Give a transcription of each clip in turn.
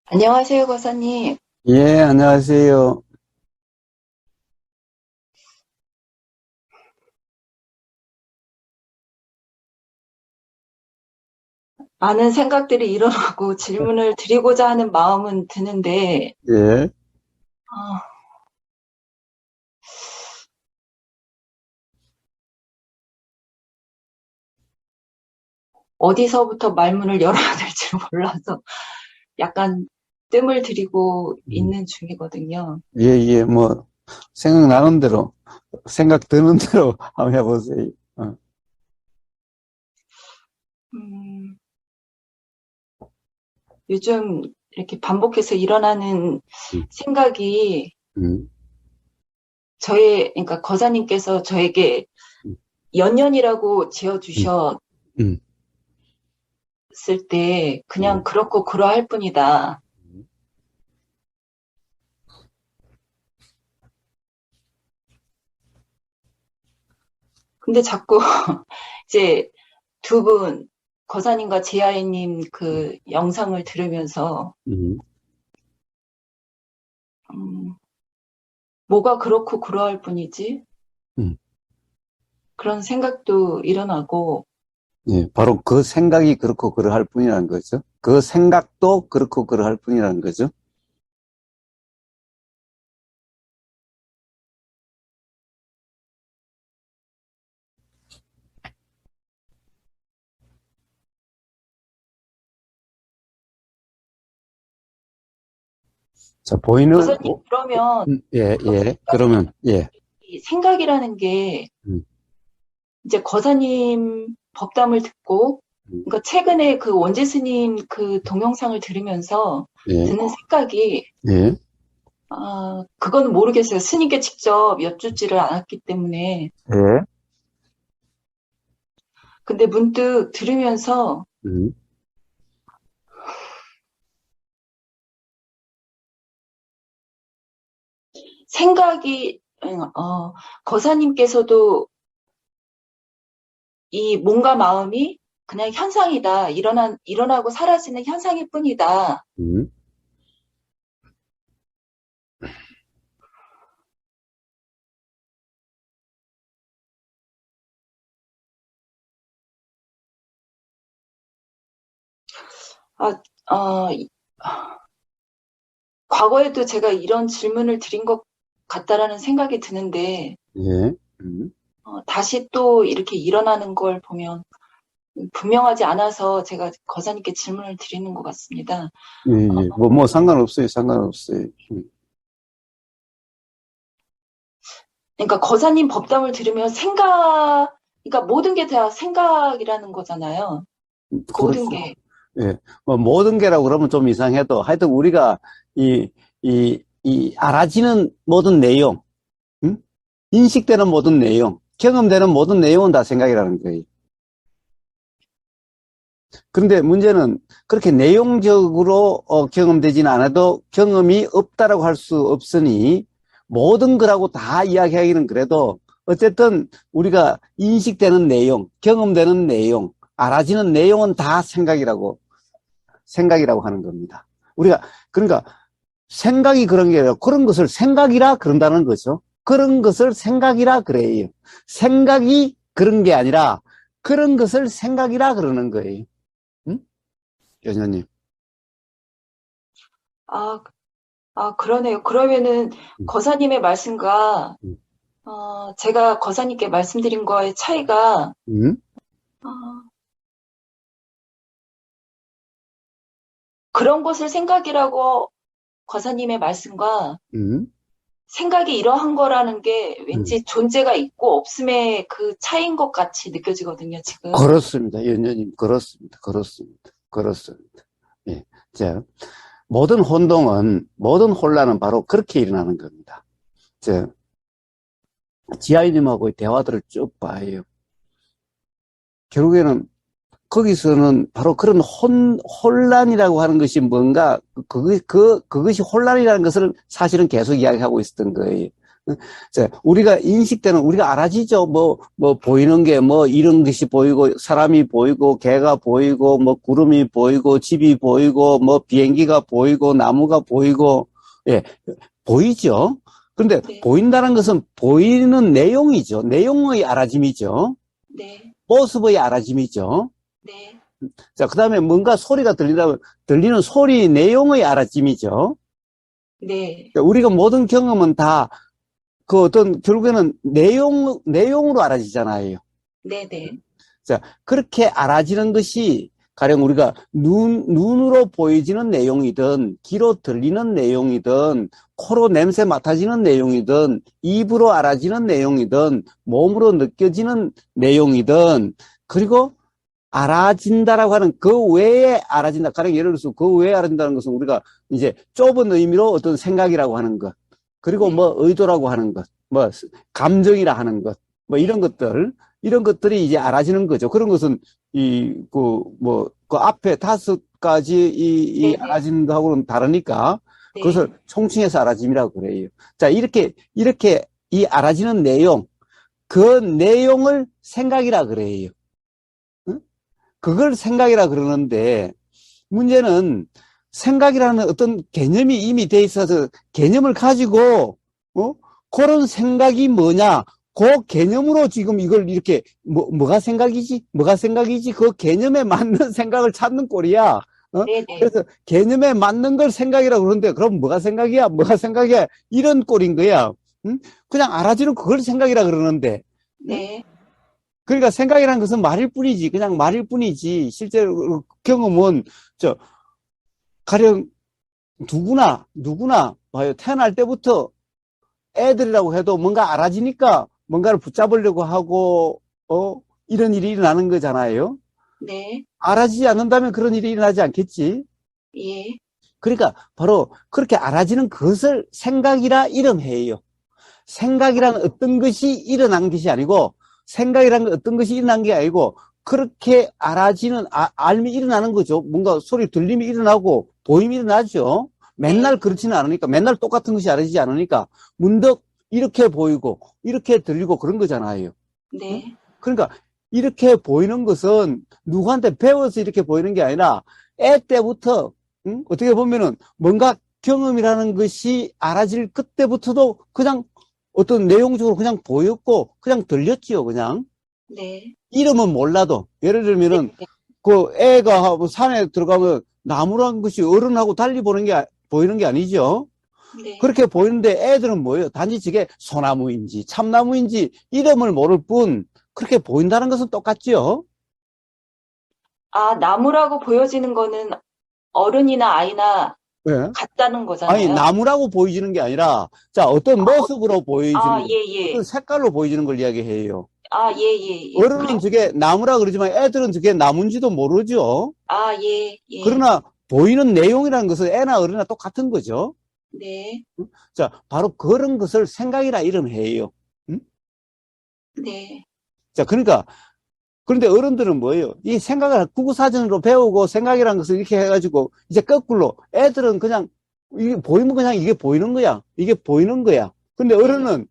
안녕하세요, 거사님. 예, 안녕하세요. 많은 생각들이 일어나고 질문을 드리고자 하는 마음은 드는데, 예, 어, 어디서부터 말문을 열어야 될지 몰라서 약간 뜸을 들이고 음, 있는 중이거든요. 예, 예, 뭐, 생각나는 대로, 생각 드는 대로 한번 해보세요. 음, 요즘 이렇게 반복해서 일어나는 음, 생각이 음, 그러니까 거사님께서 저에게 음, 연년이라고 음, 지어주셨을 음, 때 예, 그냥 그렇고 그러할 뿐이다. 근데 자꾸 이제 두 분, 거사님과 제아이님 그 영상을 들으면서, 음, 음, 뭐가 그렇고 그러할 뿐이지? 음. 그런 생각도 일어나고, 예, 바로 그 생각이 그렇고 그러할 뿐이라는 거죠. 그 생각도 그렇고 그러할 뿐이라는 거죠. 자, 보이는, 거사님, 그러면 예, 그 예, 그러면, 예, 생각이라는 게 음, 이제 거사님 법담을 듣고, 음, 그러니까 최근에 그 원재 스님 그 동영상을 들으면서 예, 드는 생각이, 예, 그건 모르겠어요. 스님께 직접 여쭙지를 않았기 때문에. 예, 근데 문득 들으면서 음, 생각이, 거사님께서도 이 몸과 마음이 그냥 현상이다. 일어나고 사라지는 현상일 뿐이다. 음. 아, 어, 과거에도 제가 이런 질문을 드린 것 같다라는 생각이 드는데, 예, 다시 또 이렇게 일어나는 걸 보면 분명하지 않아서 제가 거사님께 질문을 드리는 것 같습니다. 예, 예. 뭐, 상관없어요, 상관없어요. 그러니까 거사님 법담을 들으면 그러니까 모든 게 다 생각이라는 거잖아요. 모든 그렇죠. 게. 예, 뭐 모든 게라고 그러면 좀 이상해도 하여튼 우리가 이 알아지는 모든 내용, 음? 인식되는 모든 내용, 경험되는 모든 내용은 다 생각이라는 거예요. 그런데 문제는 그렇게 내용적으로 경험되지는 않아도 경험이 없다라고 할 수 없으니 모든 거라고 다 이야기하기는 그래도 어쨌든 우리가 인식되는 내용, 경험되는 내용, 알아지는 내용은 다 생각이라고 하는 겁니다. 우리가 그러니까 생각이 그런 게 아니라 그런 것을 생각이라 그런다는 거죠. 그런 것을 생각이라 그래요. 생각이 그런 게 아니라 그런 것을 생각이라 그러는 거예요. 응? 여자님. 아, 그러네요. 그러면은 응, 거사님의 말씀과 응, 제가 거사님께 말씀드린 거의 차이가 응, 어, 그런 것을 생각이라고 거사님의 말씀과 응, 생각이 이러한 거라는 게 응. 왠지 존재가 있고 없음의 그 차이인 것 같이 느껴지거든요, 지금. 그렇습니다. 연녀님, 그렇습니다. 그렇습니다. 그렇습니다. 예. 자, 모든 혼란은 바로 그렇게 일어나는 겁니다. 자, 지아이님하고의 대화들을 쭉 봐요. 결국에는 거기서는 바로 그런 혼란이라고 하는 것이 뭔가, 그것이 혼란이라는 것을 사실은 계속 이야기하고 있었던 거예요. 자, 우리가 인식되는, 우리가 알아지죠. 보이는 게, 이런 것이 보이고, 사람이 보이고, 개가 보이고, 구름이 보이고, 집이 보이고, 비행기가 보이고, 나무가 보이고, 예, 보이죠. 근데 네, 보인다는 것은 보이는 내용이죠. 내용의 알아짐이죠. 네, 모습의 알아짐이죠. 네, 자, 그 다음에 뭔가 소리가 들린다면, 들리는 소리 내용의 알아짐이죠. 네, 우리가 모든 경험은 다 그 어떤 결국에는 내용으로 알아지잖아요. 네, 네, 자, 그렇게 알아지는 것이 가령 우리가 눈으로 보여지는 내용이든, 귀로 들리는 내용이든, 코로 냄새 맡아지는 내용이든, 입으로 알아지는 내용이든, 몸으로 느껴지는 내용이든, 그리고 알아진다라고 하는 그 외에 알아진다. 가령 예를 들어서 그 외에 알아진다는 것은 우리가 이제 좁은 의미로 어떤 생각이라고 하는 것. 그리고 네, 의도라고 하는 것, 감정이라 하는 것, 네, 이런 것들이 이제 알아지는 거죠. 그런 것은 그 앞에 5가지 이 네, 네, 알아지는 거하고는 다르니까 네, 그것을 총칭해서 알아짐이라고 그래요. 자, 이렇게 이 알아지는 내용, 그 내용을 생각이라 그래요. 응? 그걸 생각이라 그러는데 문제는 생각이라는 어떤 개념이 이미 돼 있어서 개념을 가지고 그런 생각이 뭐냐 그 개념으로 지금 이걸 이렇게 뭐가 생각이지 뭐가 생각이지 그 개념에 맞는 생각을 찾는 꼴이야. 네, 네, 그래서 개념에 맞는 걸 생각이라고 그러는데 그럼 뭐가 생각이야 뭐가 생각이야 이런 꼴인 거야. 응? 그냥 알아지는 그걸 생각이라 그러는데 응? 네, 그러니까 생각이라는 것은 말일 뿐이지 그냥 말일 뿐이지 실제로 경험은 저 가령 누구나 봐요. 태어날 때부터 애들이라고 해도 뭔가 알아지니까 뭔가를 붙잡으려고 하고 이런 일이 일어나는 거잖아요. 네, 알아지지 않는다면 그런 일이 일어나지 않겠지. 예, 그러니까 바로 그렇게 알아지는 것을 생각이라 이름해요. 생각이란 어떤 것이 일어난 것이 아니고 생각이란 어떤 것이 일어난 게 아니고 그렇게 알아지는 알미 일어나는 거죠. 뭔가 소리 들림이 일어나고 보임이 일어나죠. 맨날 네, 그렇지는 않으니까 맨날 똑같은 것이 알아지지 않으니까 문득 이렇게 보이고 이렇게 들리고 그런 거잖아요. 응? 네, 그러니까 이렇게 보이는 것은 누구한테 배워서 이렇게 보이는 게 아니라 애 때부터 응? 어떻게 보면은 뭔가 경험이라는 것이 알아질 그때부터도 그냥 어떤 내용적으로 그냥 보였고 그냥 들렸지요 그냥 네, 이름은 몰라도 예를 네, 들면은 그 애가 산에 들어가면 나무라는 것이 어른하고 달리 보이는 게 아니죠. 네. 그렇게 보이는데 애들은 뭐예요? 단지 저게 소나무인지 참나무인지 이름을 모를 뿐 그렇게 보인다는 것은 똑같지요. 아, 나무라고 보여지는 거는 어른이나 아이나 예. 같다는 아니 거잖아요. 나무라고 보여지는 게 아니라 자 어떤 모습으로 아, 보여지는 거 예, 어떤 예. 색깔로 보여지는 걸 이야기해요. 아, 예, 예, 예. 어른은 저게 나무라 그러지만 애들은 저게 나무인지도 모르죠. 아, 예, 예. 그러나 보이는 내용이라는 것은 애나 어른이나 똑같은 거죠. 네, 자, 바로 그런 것을 생각이라 이름해요. 네, 자, 그러니까 그런데 어른들은 뭐예요? 이 생각을 구구사전으로 배우고 생각이라는 것을 이렇게 해가지고 이제 거꾸로 애들은 그냥 이게 보이면 그냥 이게 보이는 거야. 이게 보이는 거야. 근데 네, 어른은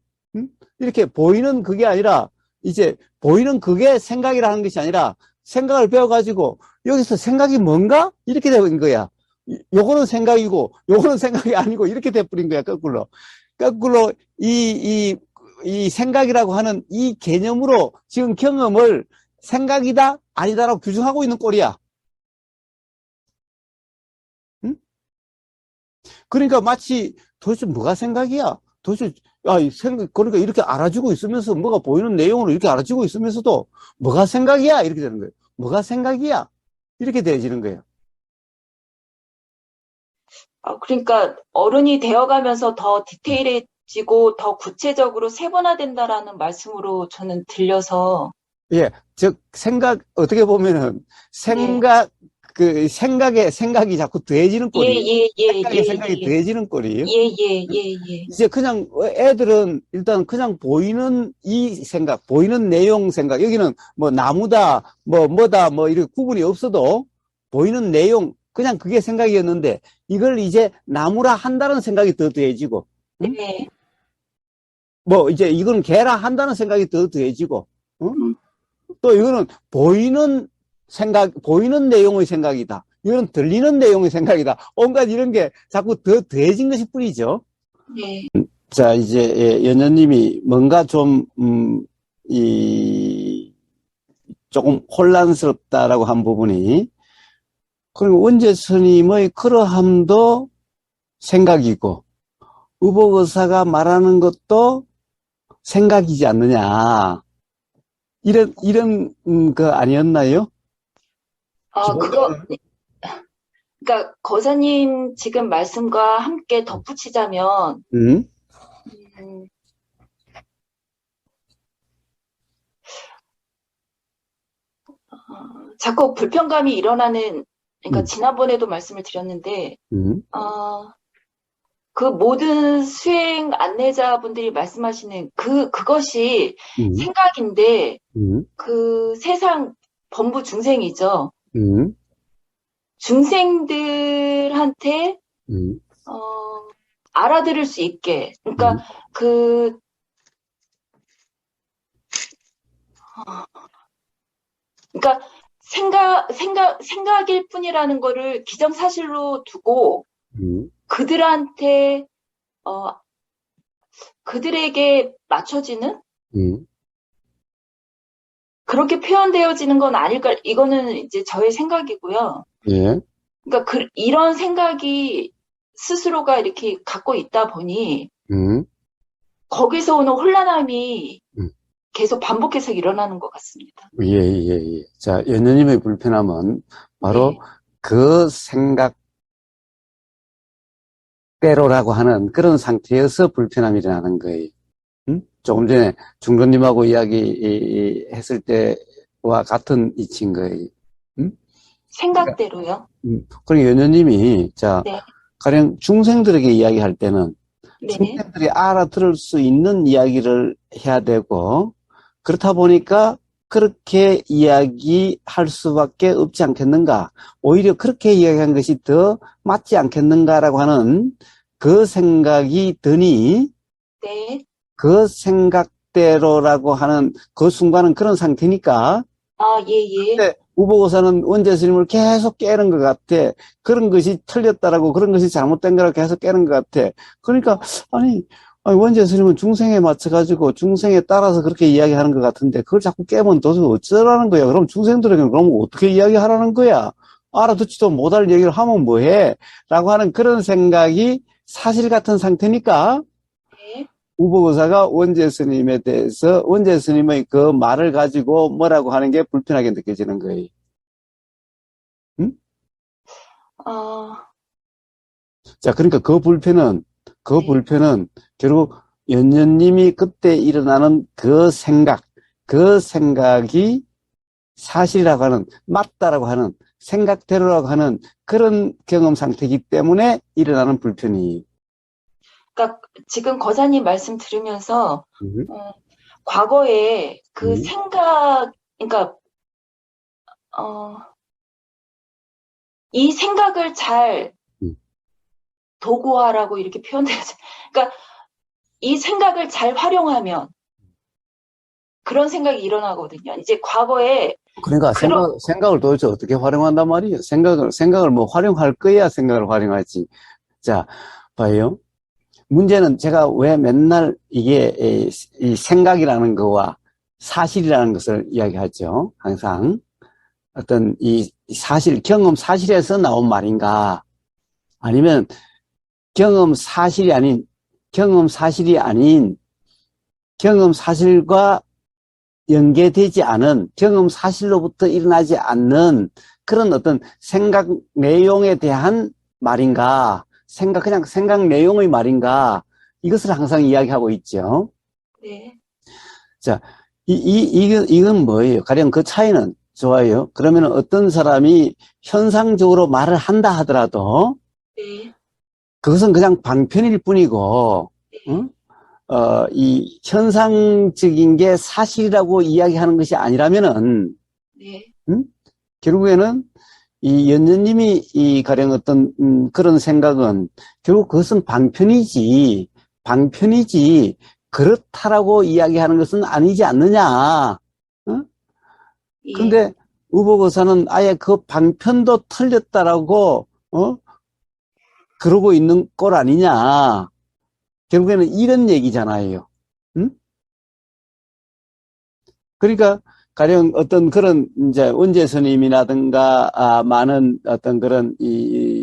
이렇게 보이는 그게 아니라 이제 보이는 그게 생각이라는 것이 아니라 생각을 배워가지고 여기서 생각이 뭔가? 이렇게 되는 거야. 요거는 생각이고 요거는 생각이 아니고 이렇게 돼버린 거야. 거꾸로. 거꾸로 이 생각이라고 하는 이 개념으로 지금 경험을 생각이다 아니다라고 규정하고 있는 꼴이야. 응? 그러니까 마치 도대체 뭐가 생각이야? 도대체 이 생각 그러니까 이렇게 알아주고 있으면서 뭐가 보이는 내용으로 이렇게 알아주고 있으면서도 뭐가 생각이야? 이렇게 되는 거예요. 뭐가 생각이야? 이렇게 되어지는 거예요. 아, 그러니까 어른이 되어가면서 더 디테일해지고 더 구체적으로 세분화된다라는 말씀으로 저는 들려서, 예, 즉 생각 어떻게 보면은 네, 생각이 자꾸 더해지는 예, 꼴이에요. 예, 예, 예, 생각이 예, 더해지는 꼴이에요. 예, 예, 예, 예, 이제 그냥 애들은 일단 그냥 보이는 이 생각, 보이는 내용 생각, 여기는 뭐 나무다, 뭐다, 이렇게 구분이 없어도 보이는 내용, 그냥 그게 생각이었는데 이걸 이제 나무라 한다는 생각이 더 더해지고, 응? 네, 뭐, 이제 이건 개라 한다는 생각이 더 더해지고, 어? 음, 또 이거는 보이는 내용의 생각이다. 이거는 들리는 내용의 생각이다. 온갖 이런 게 자꾸 더 더해진 것이 뿐이죠. 네. 자, 이제, 예, 연녀님이 뭔가 좀, 조금 혼란스럽다라고 한 부분이, 그리고 원재 스님의 그러함도 생각이고, 의복의사가 말하는 것도 생각이지 않느냐. 거 아니었나요? 그러니까 거사님 지금 말씀과 함께 덧붙이자면, 음, 음, 자꾸 불편감이 일어나는, 그러니까 음, 지난번에도 말씀을 드렸는데, 음, 그 모든 수행 안내자분들이 말씀하시는 그것이 음, 생각인데, 음, 그 세상 범부 중생이죠. 음, 중생들한테, 음, 알아들을 수 있게. 그러니까 음, 그, 그러니까 생각일 뿐이라는 거를 기정사실로 두고 음, 그들한테, 어, 그들에게 맞춰지는? 음, 그렇게 표현되어지는 건 아닐까. 이거는 이제 저의 생각이고요. 예, 그러니까 이런 생각이 스스로가 이렇게 갖고 있다 보니 음, 거기서 오는 혼란함이 음, 계속 반복해서 일어나는 것 같습니다. 예, 예, 예. 자, 연녀님의 불편함은 바로 네, 그 생각대로라고 하는 그런 상태여서 불편함이 일어나는 거예요. 조금 전에 중건님하고 이야기했을 때와 같은 이치인 거예요. 음? 그러니까, 생각대로요. 그러니까 연녀님이, 자, 네, 가령 중생들에게 이야기할 때는 네, 중생들이 알아들을 수 있는 이야기를 해야 되고, 그렇다 보니까 그렇게 이야기할 수밖에 없지 않겠는가? 오히려 그렇게 이야기한 것이 더 맞지 않겠는가라고 하는 그 생각이 드니, 네. 그 생각대로라고 하는 그 순간은 그런 상태니까, 예, 예. 근데 우보고사는 원재 스님을 계속 깨는 것 같아. 그런 것이 틀렸다라고, 그런 것이 잘못된 거라고 계속 깨는 것 같아. 그러니까, 아니, 원재 스님은 중생에 맞춰가지고 중생에 따라서 그렇게 이야기하는 것 같은데, 그걸 자꾸 깨면 도대체 어쩌라는 거야? 그럼 중생들에게는 그럼 어떻게 이야기하라는 거야? 알아듣지도 못할 얘기를 하면 뭐해? 라고 하는 그런 생각이 사실 같은 상태니까, 네. 우보고사가 원재 스님에 대해서 원재 스님의 그 말을 가지고 뭐라고 하는 게 불편하게 느껴지는 거예요. 응? 어, 자, 그러니까 그 네. 불편은 결국 연년님이 그때 일어나는 그 생각이 사실이라고 하는, 맞다라고 하는, 생각대로라고 하는 그런 경험 상태이기 때문에 일어나는 불편이에요. 그러니까 지금 거사님 말씀 들으면서 음, 어, 과거에 그 음, 생각, 그러니까 어, 이 생각을 잘 음. 도구화라고 이렇게 표현되죠. 그러니까 이 생각을 잘 활용하면 그런 생각이 일어나거든요. 이제 과거에 그러니까 그런 생각을 도대체 어떻게 활용한단 말이에요? 생각을 뭐 활용할 거야 생각을 활용하지. 자, 봐요. 문제는 제가 왜 맨날 이게 이 생각이라는 거와 사실이라는 것을 이야기하죠. 항상 어떤 이 사실, 경험 사실에서 나온 말인가 아니면 경험 사실이 아닌 경험 사실이 아닌 경험 사실과 연계되지 않은 경험 사실로부터 일어나지 않는 그런 어떤 생각 내용에 대한 말인가, 그냥 생각 내용의 말인가, 이것을 항상 이야기하고 있죠. 네, 자, 이건 뭐예요? 가령 그 차이는 좋아요. 그러면 어떤 사람이 현상적으로 말을 한다 하더라도 네, 그것은 그냥 방편일 뿐이고, 응? 이 현상적인 게 사실이라고 이야기하는 것이 아니라면은, 네, 응? 결국에는 이 연녀님이 이 가령 어떤 그런 생각은 결국 그것은 방편이지 그렇다라고 이야기하는 것은 아니지 않느냐. 예, 근데 우보고사는 아예 그 방편도 틀렸다라고, 그러고 있는 꼴 아니냐. 결국에는 이런 얘기잖아요. 응? 그러니까, 가령 어떤 그런, 이제, 원재 스님이라든가, 많은 어떤 그런,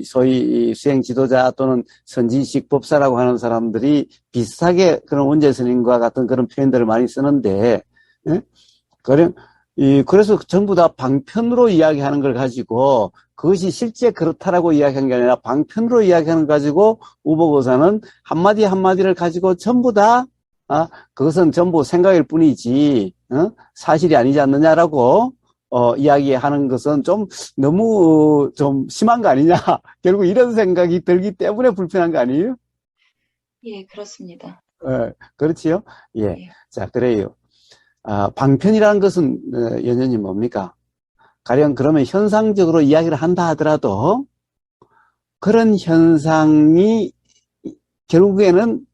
소위 이 수행 지도자 또는 선지식 법사라고 하는 사람들이 비슷하게 그런 원재 스님과 같은 그런 표현들을 많이 쓰는데, 예? 가령, 그래서 전부 다 방편으로 이야기하는 걸 가지고, 그것이 실제 그렇다라고 이야기한 게 아니라 방편으로 이야기하는 걸 가지고, 우보고사는 한마디 한마디를 가지고 전부 다, 그것은 전부 생각일 뿐이지, 사실이 아니지 않느냐라고, 이야기하는 것은 좀 너무 좀 심한 거 아니냐. 결국 이런 생각이 들기 때문에 불편한 거 아니에요? 예, 그렇습니다. 그렇지요? 예. 예, 자, 그래요. 방편이라는 것은, 연연이 뭡니까? 가령 그러면 현상적으로 이야기를 한다 하더라도 그런 현상이 결국에는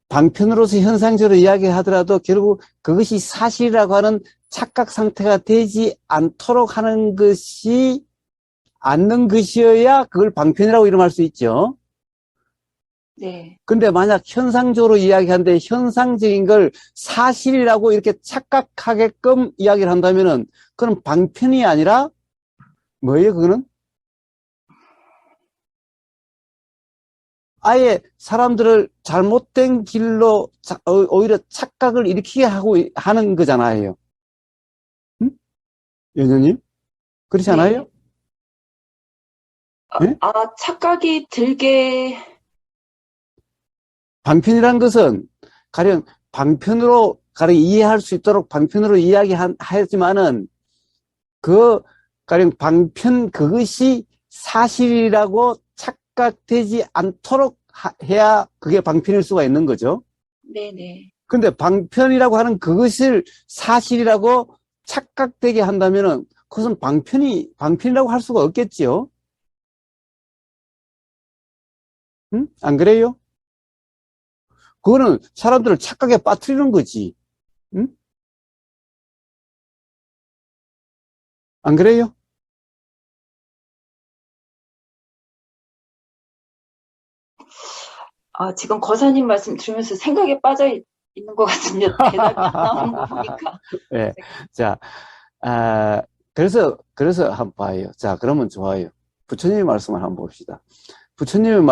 방편으로서 현상적으로 이야기하더라도 결국 그것이 사실이라고 하는 착각 상태가 되지 않도록 하는 것이 않는 것이어야 그걸 방편이라고 이름할 수 있죠. 네, 근데 만약 현상적으로 이야기하는데 현상적인 걸 사실이라고 이렇게 착각하게끔 이야기를 한다면은 그건 방편이 아니라 뭐예요, 그거는? 아예 사람들을 잘못된 길로 오히려 착각을 일으키게 하는 거잖아요. 응? 연녀님? 그렇지 않아요? 네. 예? 착각이 들게, 방편이란 것은 가령 가령 이해할 수 있도록 방편으로 이야기하지만은 가령 그것이 사실이라고 착각되지 않도록 해야 그게 방편일 수가 있는 거죠. 네네. 근데 방편이라고 하는 그것을 사실이라고 착각되게 한다면은 그것은 방편이라고 할 수가 없겠지요. 응? 안 그래요? 그거는 사람들을 착각에 빠뜨리는 거지. 응? 안 그래요? 지금 거사님 말씀 들으면서 생각에 빠져 있는 것 같은데 대답이 안 나오는 거 보니까. 예. 자, 아, 그래서 한번 봐요. 자, 그러면 좋아요. 부처님의 말씀을 한번 봅시다. 부처님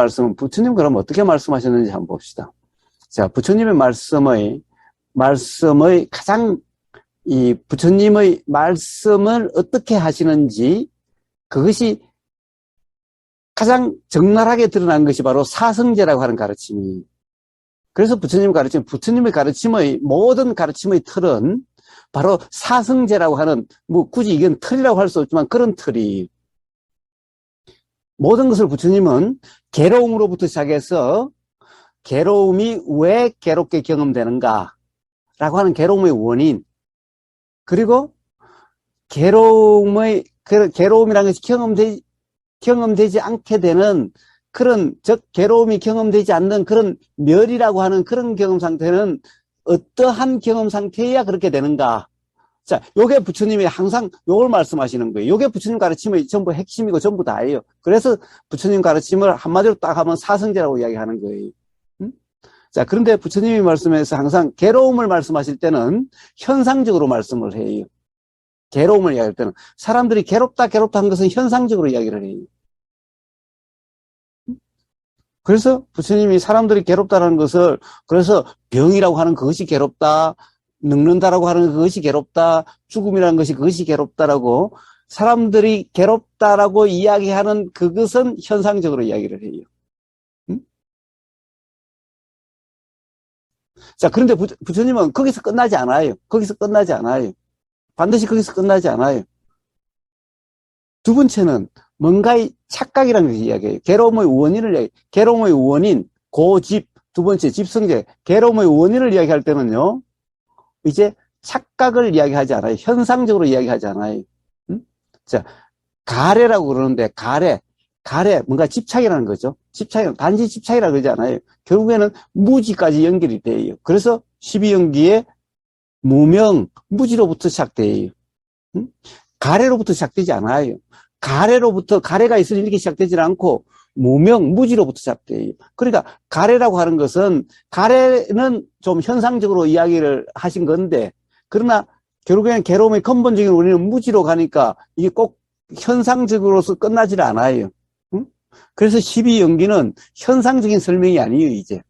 그럼 어떻게 말씀하셨는지 한번 봅시다. 자, 부처님의 말씀의 가장, 부처님의 말씀을 어떻게 하시는지, 그것이 가장 적나라하게 드러난 것이 바로 사성제라고 하는 가르침이. 그래서 부처님의 가르침의 모든 가르침의 틀은 바로 사성제라고 하는, 뭐 굳이 이건 틀이라고 할 수 없지만 그런 틀이. 모든 것을 부처님은 괴로움으로부터 시작해서 괴로움이 왜 괴롭게 경험되는가 라고 하는 괴로움의 원인, 그리고 괴로움이라는 것이 경험되지 않게 되는 그런, 즉, 괴로움이 경험되지 않는 그런 멸이라고 하는 그런 경험 상태는 어떠한 경험 상태여야 그렇게 되는가. 자, 요게 부처님이 항상 요걸 말씀하시는 거예요. 요게 부처님 가르침의 전부 핵심이고 전부 다예요. 그래서 부처님 가르침을 한마디로 딱 하면 사성제라고 이야기하는 거예요. 자, 그런데 부처님이 말씀에서 항상 괴로움을 말씀하실 때는 현상적으로 말씀을 해요. 괴로움을 이야기할 때는. 사람들이 괴롭다 한 것은 현상적으로 이야기를 해요. 그래서 부처님이 사람들이 괴롭다라는 것을, 그래서 병이라고 하는 그것이 괴롭다, 늙는다라고 하는 그것이 괴롭다, 죽음이라는 것이 그것이 괴롭다라고, 사람들이 괴롭다라고 이야기하는 그것은 현상적으로 이야기를 해요. 자, 그런데 부처님은 거기서 끝나지 않아요. 반드시 거기서 끝나지 않아요. 두 번째는 뭔가의 착각이라는 것을 이야기해요. 괴로움의 원인, 고집, 두 번째 집성제, 괴로움의 원인을 이야기할 때는요, 이제 착각을 이야기하지 않아요. 현상적으로 이야기하지 않아요. 자, 가래라고 그러는데, 뭔가 집착이라는 거죠. 집착이, 단지 집착이라 그러지 않아요. 결국에는 무지까지 연결이 돼요. 그래서 12연기에 무명, 무지로부터 시작돼요. 응? 가래로부터 시작되지 않아요. 가래가 있으니 이렇게 시작되지 않고, 무명, 무지로부터 시작돼요. 그러니까, 가래라고 하는 것은, 가래는 좀 현상적으로 이야기를 하신 건데, 그러나, 결국에는 괴로움의 근본적인 원인은 무지로 가니까, 이게 꼭 현상적으로서 끝나질 않아요. 응? 그래서 12연기는 현상적인 설명이 아니에요, 이제.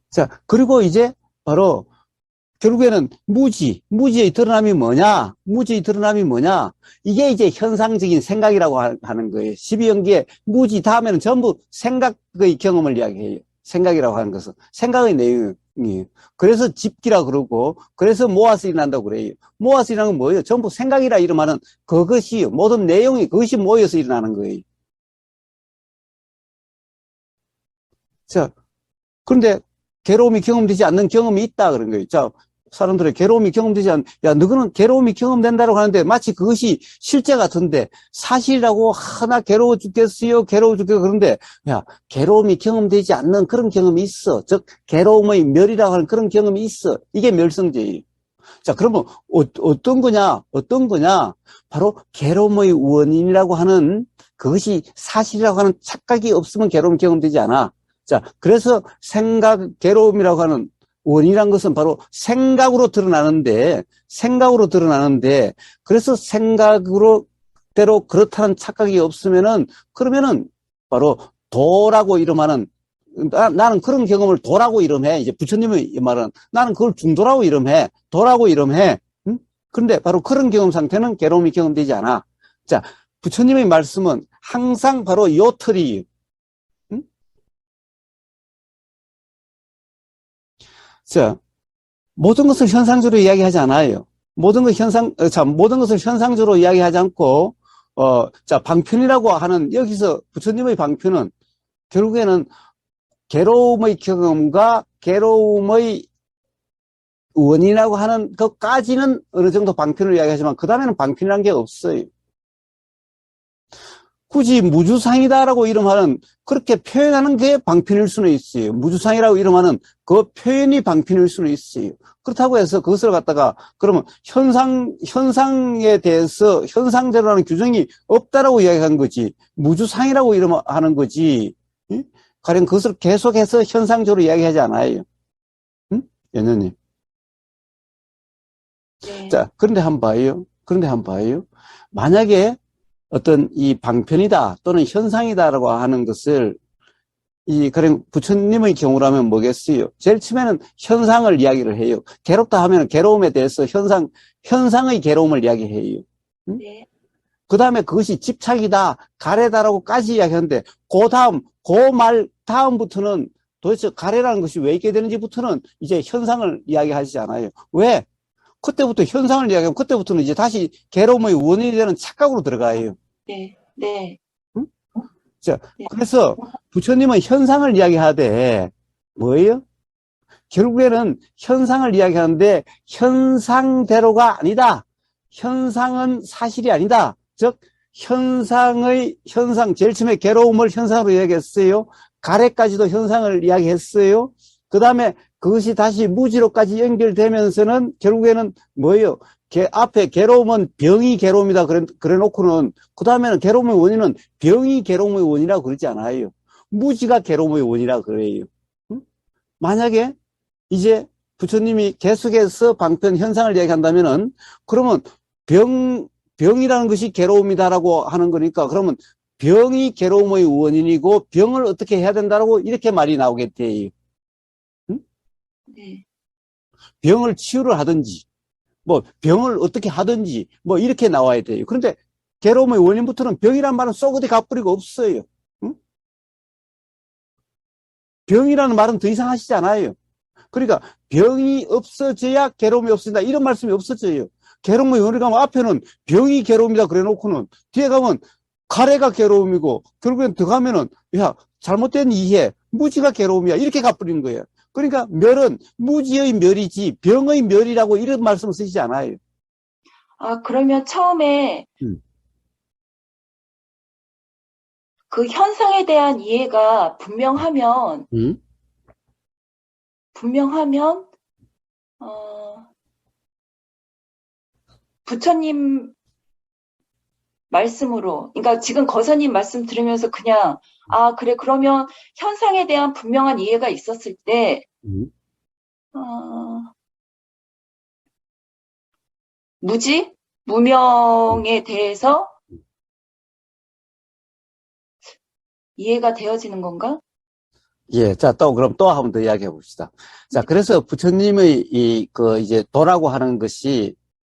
자, 그리고 이제, 바로, 결국에는 무지의 드러남이 뭐냐? 무지의 드러남이 뭐냐? 이게 이제 현상적인 생각이라고 하는 거예요. 12연기에 무지 다음에는 전부 생각의 경험을 이야기해요. 생각이라고 하는 것은. 생각의 내용이에요. 그래서 집기라 그러고, 그래서 모아서 일어난다고 그래요. 모아서 일어나는 건 뭐예요? 전부 생각이라 이름하는 그것이, 모든 내용이 그것이 모여서 일어나는 거예요. 자, 그런데 괴로움이 경험되지 않는 경험이 있다 그런 거예요. 자, 사람들의 괴로움이 경험되지 야, 너는 괴로움이 경험된다고 하는데 마치 그것이 실제 같은데 사실이라고 하나 괴로워 죽겠어요, 괴로워 죽겠어요. 그런데 야, 괴로움이 경험되지 않는 그런 경험이 있어. 즉, 괴로움의 멸이라고 하는 그런 경험이 있어. 이게 멸성제예요. 자, 그러면 어떤 거냐? 어떤 거냐? 바로 괴로움의 원인이라고 하는 그것이 사실이라고 하는 착각이 없으면 괴로움이 경험되지 않아. 자, 그래서 괴로움이라고 하는 원인이란 것은 바로 생각으로 드러나는데, 그래서 생각으로대로 그렇다는 착각이 없으면은, 그러면은 바로 도라고 이름하는, 나는 그런 경험을 도라고 이름해. 이제 부처님의 말은 나는 그걸 중도라고 이름해. 도라고 이름해. 응? 그런데 바로 그런 경험 상태는 괴로움이 경험되지 않아. 자, 부처님의 말씀은 항상 바로 요 틀이에요. 응? 자, 모든 것을 현상적으로 이야기하지 않아요. 모든 것을 현상적으로 이야기하지 않고, 자, 방편이라고 하는, 여기서 부처님의 방편은 결국에는 괴로움의 경험과 괴로움의 원인이라고 하는 것까지는 어느 정도 방편을 이야기하지만, 그 다음에는 방편이라는 게 없어요. 굳이 무주상이다라고 이름하는, 그렇게 표현하는 게 방편일 수는 있어요. 무주상이라고 이름하는 그 표현이 방편일 수는 있어요. 그렇다고 해서 그것을 갖다가, 그러면 현상에 대해서 현상대로라는 규정이 없다라고 이야기한 거지. 무주상이라고 이름하는 거지. 예? 가령 그것을 계속해서 현상적으로 이야기하지 않아요. 응? 연녀님. 네. 자, 그런데 한번 봐요. 만약에 어떤 이 방편이다 또는 현상이다라고 하는 것을 그런 부처님의 경우라면 뭐겠어요? 제일 처음에는 현상을 이야기를 해요. 괴롭다 하면 괴로움에 대해서 현상의 괴로움을 이야기해요. 응? 네. 그 다음에 그것이 집착이다, 가래다라고까지 이야기하는데, 그 말 다음부터는 도대체 가래라는 것이 왜 있게 되는지부터는 이제 현상을 이야기하지 않아요. 왜? 그때부터 현상을 이야기하면 그때부터는 이제 다시 괴로움의 원인이 되는 착각으로 들어가요. 네. 네. 응? 자, 네. 그래서 부처님은 현상을 이야기하되 뭐예요? 결국에는 현상을 이야기하는데 현상대로가 아니다. 현상은 사실이 아니다. 즉 제일 처음에 괴로움을 현상으로 이야기했어요. 가래까지도 현상을 이야기했어요. 그 다음에 그것이 다시 무지로까지 연결되면서는 결국에는 뭐예요? 앞에 괴로움은 병이 괴로움이다 그래 놓고는 그 다음에는 괴로움의 원인은 병이 괴로움의 원이라고 그러지 않아요. 무지가 괴로움의 원이라고 그래요. 응? 만약에 이제 부처님이 계속해서 방편 현상을 이야기한다면은 그러면 병이라는 것이 괴로움이다라고 하는 거니까 그러면 병이 괴로움의 원인이고 병을 어떻게 해야 된다라고 이렇게 말이 나오게 돼요. 응? 네. 병을 치유를 하든지 뭐 병을 어떻게 하든지 뭐 이렇게 나와야 돼요. 그런데 괴로움의 원인부터는 병이란 말은 쏙 어디 가버리고 없어요. 응? 병이라는 말은 더 이상 하시지 않아요. 그러니까 병이 없어져야 괴로움이 없어진다 이런 말씀이 없어져요. 괴로움의 원인 가면 앞에는 병이 괴로움이다 그래 놓고는 뒤에 가면 가래가 괴로움이고 결국엔 더 가면은 야 잘못된 이해 무지가 괴로움이야 이렇게 가버리는 거예요. 그러니까 멸은 무지의 멸이지 병의 멸이라고 이런 말씀을 쓰시지 않아요. 아, 그러면 처음에 음. 그 현상에 대한 이해가 분명하면, 음? 어, 부처님 말씀으로, 그러니까 지금 거사님 말씀 들으면서 그냥, 아, 그래, 그러면 현상에 대한 분명한 이해가 있었을 때, 음? 어, 무지? 무명에 대해서 이해가 되어지는 건가? 예, 자, 그럼 또 한 번 더 이야기해 봅시다. 자, 그래서 부처님의 이제 도라고 하는 것이,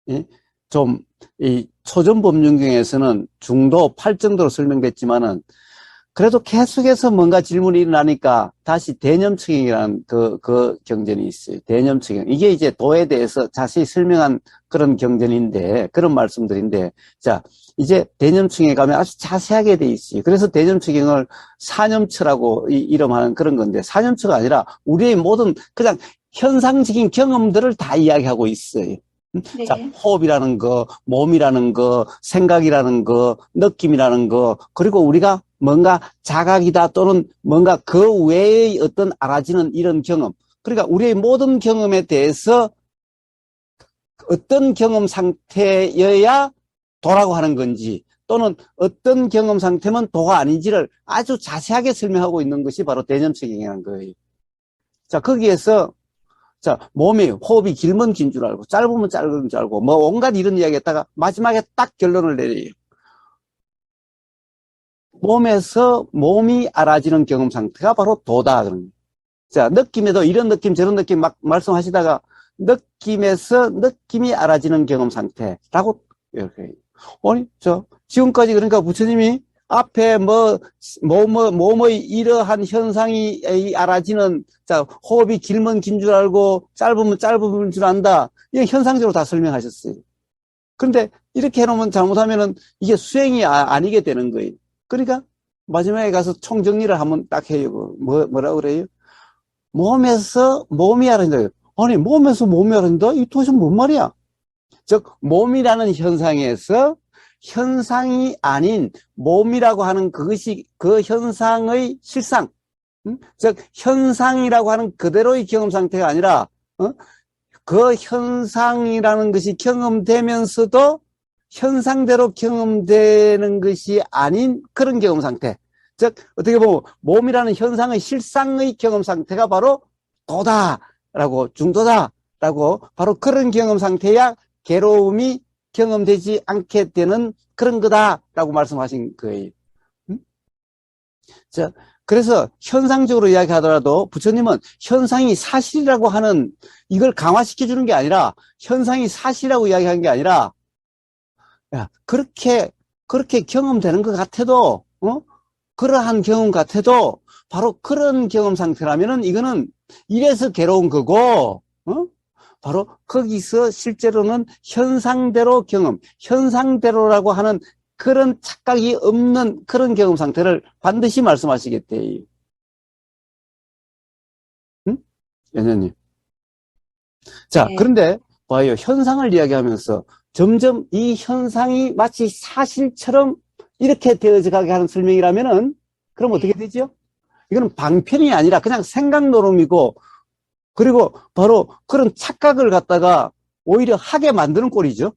예, 좀, 이 초전법륜경에서는 중도 8정도로 설명됐지만은, 그래도 계속해서 뭔가 질문이 일어나니까 다시 대념측경이라는 그 경전이 있어요. 대념측경. 이게 이제 도에 대해서 자세히 설명한 그런 경전인데, 그런 말씀들인데, 자, 이제 대념측경에 가면 아주 자세하게 돼 있어요. 그래서 대념측경을 사념처라고 이름하는 그런 건데, 사념처가 아니라 우리의 모든 그냥 현상적인 경험들을 다 이야기하고 있어요. 자, 네. 호흡이라는 거, 몸이라는 거, 생각이라는 거, 느낌이라는 거, 그리고 우리가 뭔가 자각이다 또는 뭔가 그 외의 어떤 알아지는 이런 경험. 그러니까 우리의 모든 경험에 대해서 어떤 경험 상태여야 도라고 하는 건지 또는 어떤 경험 상태면 도가 아닌지를 아주 자세하게 설명하고 있는 것이 바로 대념측경이라는 거예요. 자, 거기에서 자, 몸이 호흡이 길면 긴 줄 알고 짧으면 짧은 줄 알고 뭐 온갖 이런 이야기 했다가 마지막에 딱 결론을 내려요. 몸에서 몸이 알아지는 경험 상태가 바로 도다. 자, 느낌에도 이런 느낌 저런 느낌 막 말씀하시다가 느낌에서 느낌이 알아지는 경험 상태라고 이렇게. 아니, 지금까지 그러니까 부처님이 앞에 몸의 이러한 현상이 알아지는, 자, 호흡이 길면 긴 줄 알고 짧으면 짧은 줄 안다. 이게 현상적으로 다 설명하셨어요. 그런데 이렇게 해놓으면 잘못하면은 이게 수행이 아니게 되는 거예요. 그러니까 마지막에 가서 총정리를 한번 딱 해요. 뭐라 그래요? 몸에서 몸이 알아진다. 아니, 몸에서 몸이 알아진다? 이 도대체 뭔 말이야? 즉, 몸이라는 현상에서 현상이 아닌 몸이라고 하는 그것이 그 현상의 실상, 즉, 현상이라고 하는 그대로의 경험 상태가 아니라, 그 현상이라는 것이 경험되면서도 현상대로 경험되는 것이 아닌 그런 경험 상태. 즉, 어떻게 보면 몸이라는 현상의 실상의 경험 상태가 바로 도다라고, 중도다라고, 바로 그런 경험 상태야 괴로움이 경험되지 않게 되는 그런 거다라고 말씀하신 거예요. 자, 그래서 현상적으로 이야기하더라도 부처님은 현상이 사실이라고 하는 이걸 강화시켜 주는 게 아니라 현상이 사실이라고 이야기하는 게 아니라 야, 그렇게 경험되는 것 같아도 그러한 경험 같아도 바로 그런 경험 상태라면은 이거는 이래서 괴로운 거고 바로 거기서 실제로는 현상대로 경험, 현상대로라고 하는 그런 착각이 없는 그런 경험 상태를 반드시 말씀하시겠대요. 응? 연녀님. 자, 네. 그런데 봐요. 현상을 이야기하면서 점점 이 현상이 마치 사실처럼 이렇게 되어져 가게 하는 설명이라면은 그럼 어떻게 네. 되죠? 이거는 방편이 아니라 그냥 생각 노름이고 그리고 바로 그런 착각을 갖다가 오히려 하게 만드는 꼴이죠.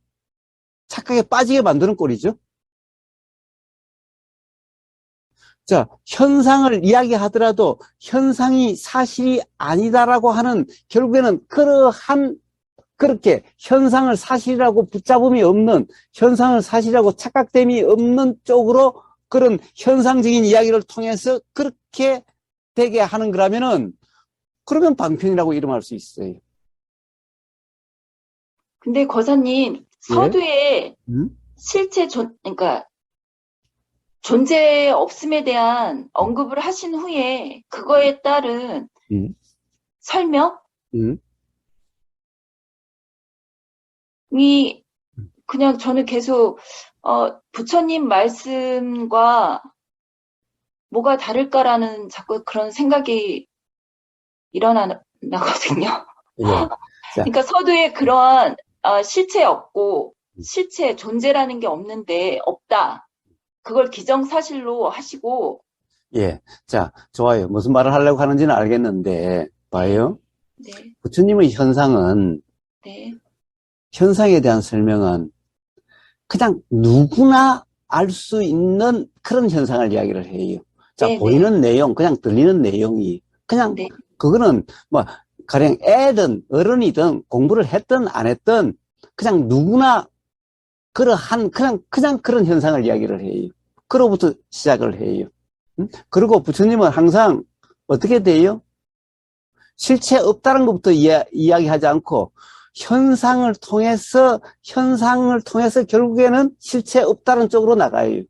착각에 빠지게 만드는 꼴이죠. 자, 현상을 이야기하더라도 현상이 사실이 아니다라고 하는 결국에는 그렇게 현상을 사실이라고 붙잡음이 없는 현상을 사실이라고 착각됨이 없는 쪽으로 그런 현상적인 이야기를 통해서 그렇게 되게 하는 거라면은 그러면 방편이라고 이름할 수 있어요. 근데 거사님, 예? 서두에 음? 그러니까 존재 없음에 대한 언급을 하신 후에 그거에 따른 음? 설명이 음? 그냥 저는 계속 부처님 말씀과 뭐가 다를까라는 자꾸 그런 생각이 일어나거든요. 예. 자, 그러니까 서두에 그러한 실체 없고 실체 존재라는 게 없는데 없다. 그걸 기정사실로 하시고, 예. 자, 좋아요. 무슨 말을 하려고 하는지는 알겠는데, 봐요. 네, 부처님의 현상은, 네, 현상에 대한 설명은 그냥 누구나 알 수 있는 그런 현상을 이야기를 해요. 자, 네, 네, 보이는 내용, 그냥 들리는 내용이, 그냥, 네, 그거는 뭐, 가령 애든 어른이든 공부를 했든 안 했든, 그냥 누구나 그러한, 그냥 그런 현상을 이야기를 해요. 그로부터 시작을 해요. 그리고 부처님은 항상 어떻게 돼요? 실체 없다는 것부터 이야기하지 않고, 현상을 통해서 결국에는 실체 없다는 쪽으로 나가요.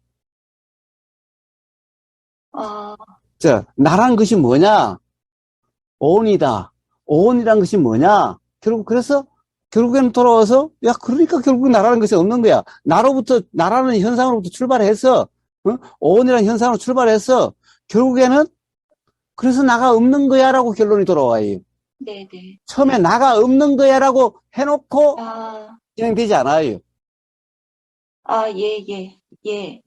아, 자, 나란 것이 뭐냐? 오온이다. 오온이란 것이 뭐냐? 그래서 결국에는 돌아와서, 야, 그러니까 결국 나라는 것이 없는 거야. 나라는 현상으로부터 출발해서, 오온이라는 현상으로 출발해서, 결국에는, 그래서 나가 없는 거야 라고 결론이 돌아와요. 네, 네, 처음에 나가 없는 거야 라고 해놓고 아, 진행되지 않아요. 예, 예, 예,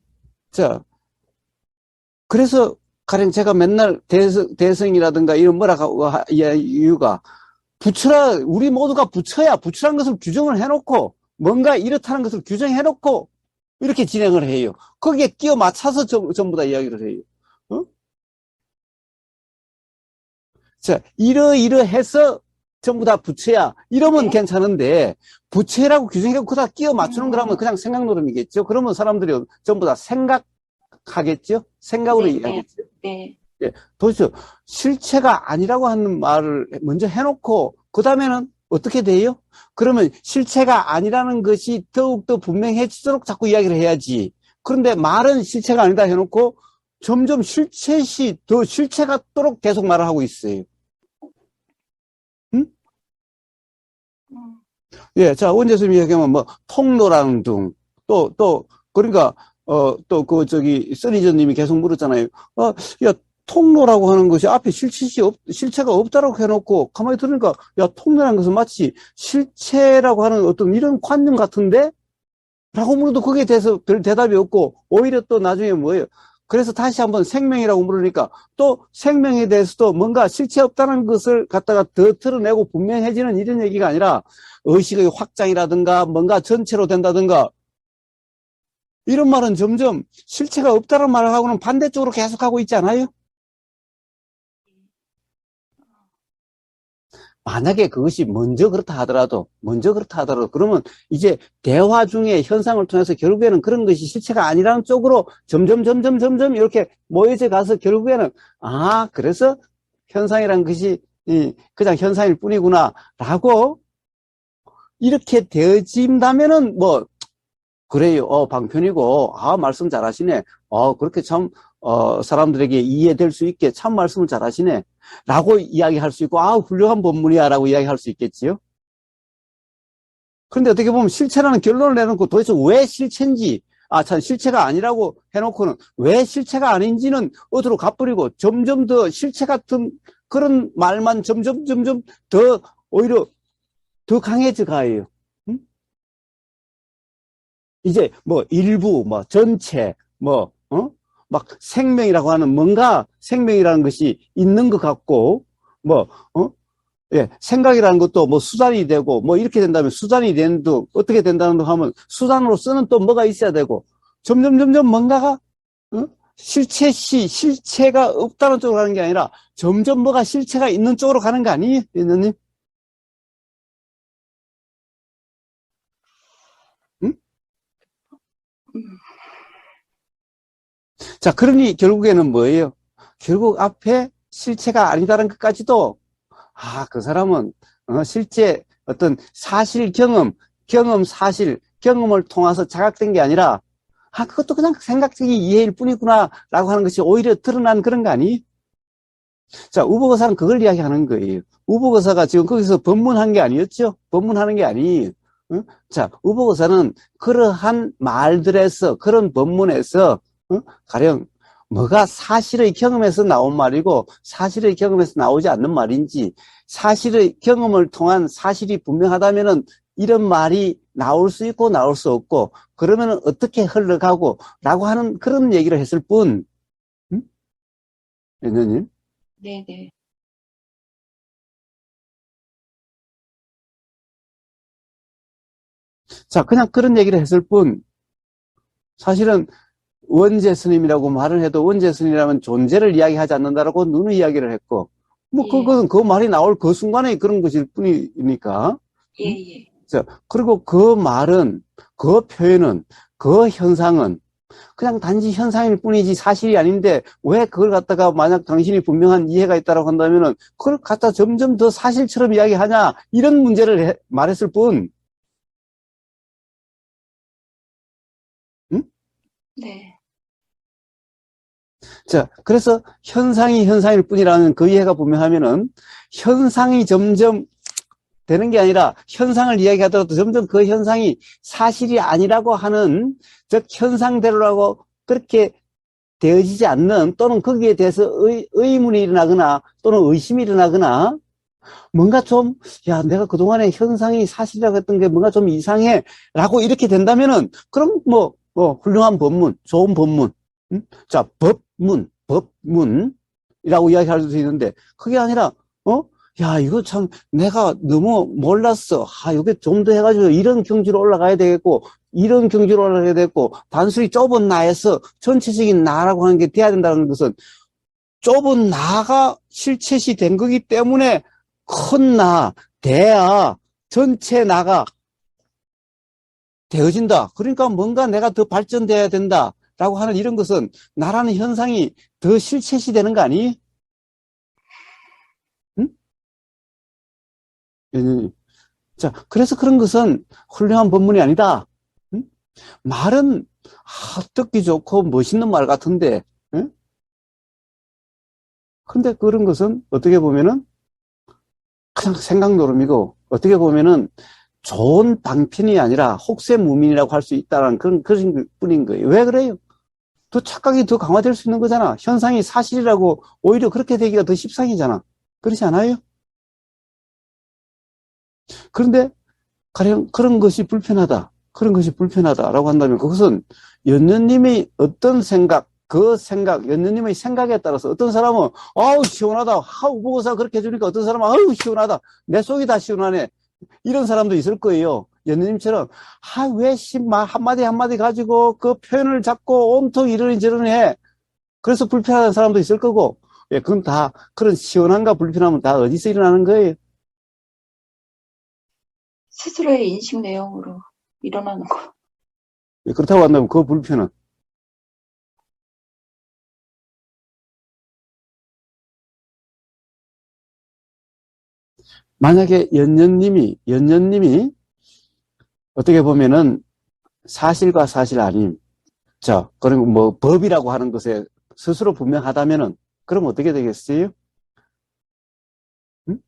자, 그래서 가령 제가 맨날 대성이라든가 이런 뭐라고 이유가 우리 모두가 부처야. 부처란 것을 규정을 해놓고 뭔가 이렇다는 것을 규정해놓고 이렇게 진행을 해요. 거기에 끼워 맞춰서 전부 다 이야기를 해요. 어? 자, 이러해서 전부 다 부처야. 이러면 네, 괜찮은데 부처라고 규정해서 그다 끼워 맞추는 거라면 음, 그냥 생각 노름이겠죠. 그러면 사람들이 전부 다 생각하겠죠. 생각으로 네, 네, 이해하겠죠. 네, 예, 도대체 실체가 아니라고 하는 말을 먼저 해놓고 그 다음에는 어떻게 돼요? 그러면 실체가 아니라는 것이 더욱더 분명해지도록 자꾸 이야기를 해야지. 그런데 말은 실체가 아니다 해놓고 점점 실체시 더 실체 같도록 계속 말을 하고 있어요. 응? 음, 예, 자, 원재수님 이야기하면 뭐 통로라는 둥, 그러니까 써니저님이 계속 물었잖아요. 야, 통로라고 하는 것이 앞에 실체가 없다라고 해놓고 가만히 들으니까 야, 통로라는 것은 마치 실체라고 하는 어떤 이런 관념 같은데? 라고 물어도 거기에 대해서 별 대답이 없고 오히려 또 나중에 뭐예요? 그래서 다시 한번 생명이라고 물으니까 또 생명에 대해서도 뭔가 실체 없다는 것을 갖다가 더 드러내고 분명해지는 이런 얘기가 아니라 의식의 확장이라든가 뭔가 전체로 된다든가 이런 말은 점점 실체가 없다는 말을 하고는 반대쪽으로 계속하고 있지 않아요? 만약에 그것이 먼저 그렇다 하더라도 그러면 이제 대화 중에 현상을 통해서 결국에는 그런 것이 실체가 아니라는 쪽으로 점점 이렇게 모여져 가서 결국에는 그래서 현상이란 것이 그냥 현상일 뿐이구나 라고 이렇게 되어진다면은 뭐 그래요. 방편이고 말씀 잘하시네. 그렇게 참 사람들에게 이해될 수 있게 참 말씀을 잘하시네. 라고 이야기할 수 있고, 훌륭한 본문이야. 라고 이야기할 수 있겠지요. 그런데 어떻게 보면 실체라는 결론을 내놓고 도대체 왜 실체인지, 참 실체가 아니라고 해놓고는 왜 실체가 아닌지는 어디로 가버리고 점점 더 실체 같은 그런 말만 점점 더 오히려 더 강해져 가요. 응? 이제 뭐 일부, 뭐 전체, 막 생명이라고 하는 뭔가 생명이라는 것이 있는 것 같고, 생각이라는 것도 뭐 수단이 되고, 뭐 이렇게 된다면 수단이 되는데 어떻게 된다는 거 하면 수단으로 쓰는 또 뭐가 있어야 되고, 점점 뭔가가, 실체가 없다는 쪽으로 가는 게 아니라 점점 뭐가 실체가 있는 쪽으로 가는 거 아니에요, 위원님? 응? 음, 자, 그러니 결국에는 뭐예요? 결국 앞에 실체가 아니다라는 것까지도 그 사람은 실제 어떤 사실 경험을 통해서 자각된 게 아니라 그것도 그냥 생각적인 이해일 뿐이구나 라고 하는 것이 오히려 드러난 그런 거 아니에요? 자, 우보거사는 그걸 이야기하는 거예요. 우보거사가 지금 거기서 법문한 게 아니었죠? 법문하는 게 아니에요. 응? 자, 우보거사는 그러한 말들에서 그런 법문에서 가령 뭐가 사실의 경험에서 나온 말이고 사실의 경험에서 나오지 않는 말인지 사실의 경험을 통한 사실이 분명하다면은 이런 말이 나올 수 있고 나올 수 없고 그러면 어떻게 흘러가고 라고 하는 그런 얘기를 했을 뿐. 응? 연녀님? 네네. 자, 그냥 그런 얘기를 했을 뿐 사실은 원죄 스님이라고 말을 해도 원죄 스님이라면 존재를 이야기하지 않는다라고 누누이 이야기를 했고 뭐 예, 그것은 그 말이 나올 그 순간에 그런 것일 뿐이니까. 예, 응? 예. 자, 그리고 그 말은 그 표현은 그 현상은 그냥 단지 현상일 뿐이지 사실이 아닌데 왜 그걸 갖다가 만약 당신이 분명한 이해가 있다고 한다면은 그걸 갖다 점점 더 사실처럼 이야기하냐 이런 문제를 말했을 뿐. 응? 네. 자, 그래서 현상이 현상일 뿐이라는 그 이해가 분명하면은 현상이 점점 되는 게 아니라 현상을 이야기하더라도 점점 그 현상이 사실이 아니라고 하는 즉 현상대로라고 그렇게 되어지지 않는 또는 거기에 대해서 의문이 일어나거나 또는 의심이 일어나거나 뭔가 좀, 야, 내가 그동안에 현상이 사실이라고 했던 게 뭔가 좀 이상해 라고 이렇게 된다면은 그럼 훌륭한 법문, 좋은 법문, 자, 법문이라고 이야기할 수 있는데 그게 아니라 야, 이거 참 내가 너무 몰랐어. 이게 좀 더 해가지고 이런 경지로 올라가야 되겠고 이런 경지로 올라가야 되겠고 단순히 좁은 나에서 전체적인 나라고 하는 게 돼야 된다는 것은 좁은 나가 실체시 된 거기 때문에 큰 나, 대야, 전체 나가 되어진다. 그러니까 뭔가 내가 더 발전돼야 된다라고 하는 이런 것은 나라는 현상이 더 실체시 되는 거 아니? 응? 자, 그래서 그런 것은 훌륭한 법문이 아니다. 응? 말은 듣기 좋고 멋있는 말 같은데, 응? 근데 그런 것은 어떻게 보면은 그냥 생각 노름이고 어떻게 보면은 좋은 방편이 아니라 혹세무민이라고 할 수 있다는 그런 뿐인 거예요. 왜 그래요? 더 착각이 더 강화될 수 있는 거잖아. 현상이 사실이라고 오히려 그렇게 되기가 더 십상이잖아. 그렇지 않아요? 그런데 가령 그런 것이 불편하다. 그런 것이 불편하다라고 한다면 그것은 연녀님이 어떤 생각, 그 생각, 연녀님의 생각에 따라서 어떤 사람은 아우 시원하다. 보고서 그렇게 해주니까 어떤 사람은 아우 시원하다. 내 속이 다 시원하네. 이런 사람도 있을 거예요. 연느님처럼 왜 한마디 한마디 가지고 그 표현을 잡고 온통 이러니 저러니 해. 그래서 불편한 사람도 있을 거고 예, 그건 다 그런 시원함과 불편함은 다 어디서 일어나는 거예요? 스스로의 인식 내용으로 일어나는 거. 예, 그렇다고 한다면 그 불편은 만약에 연년님이 어떻게 보면은 사실과 사실 아님 자, 그리고 뭐 법이라고 하는 것에 스스로 분명하다면은 그럼 어떻게 되겠어요? 응?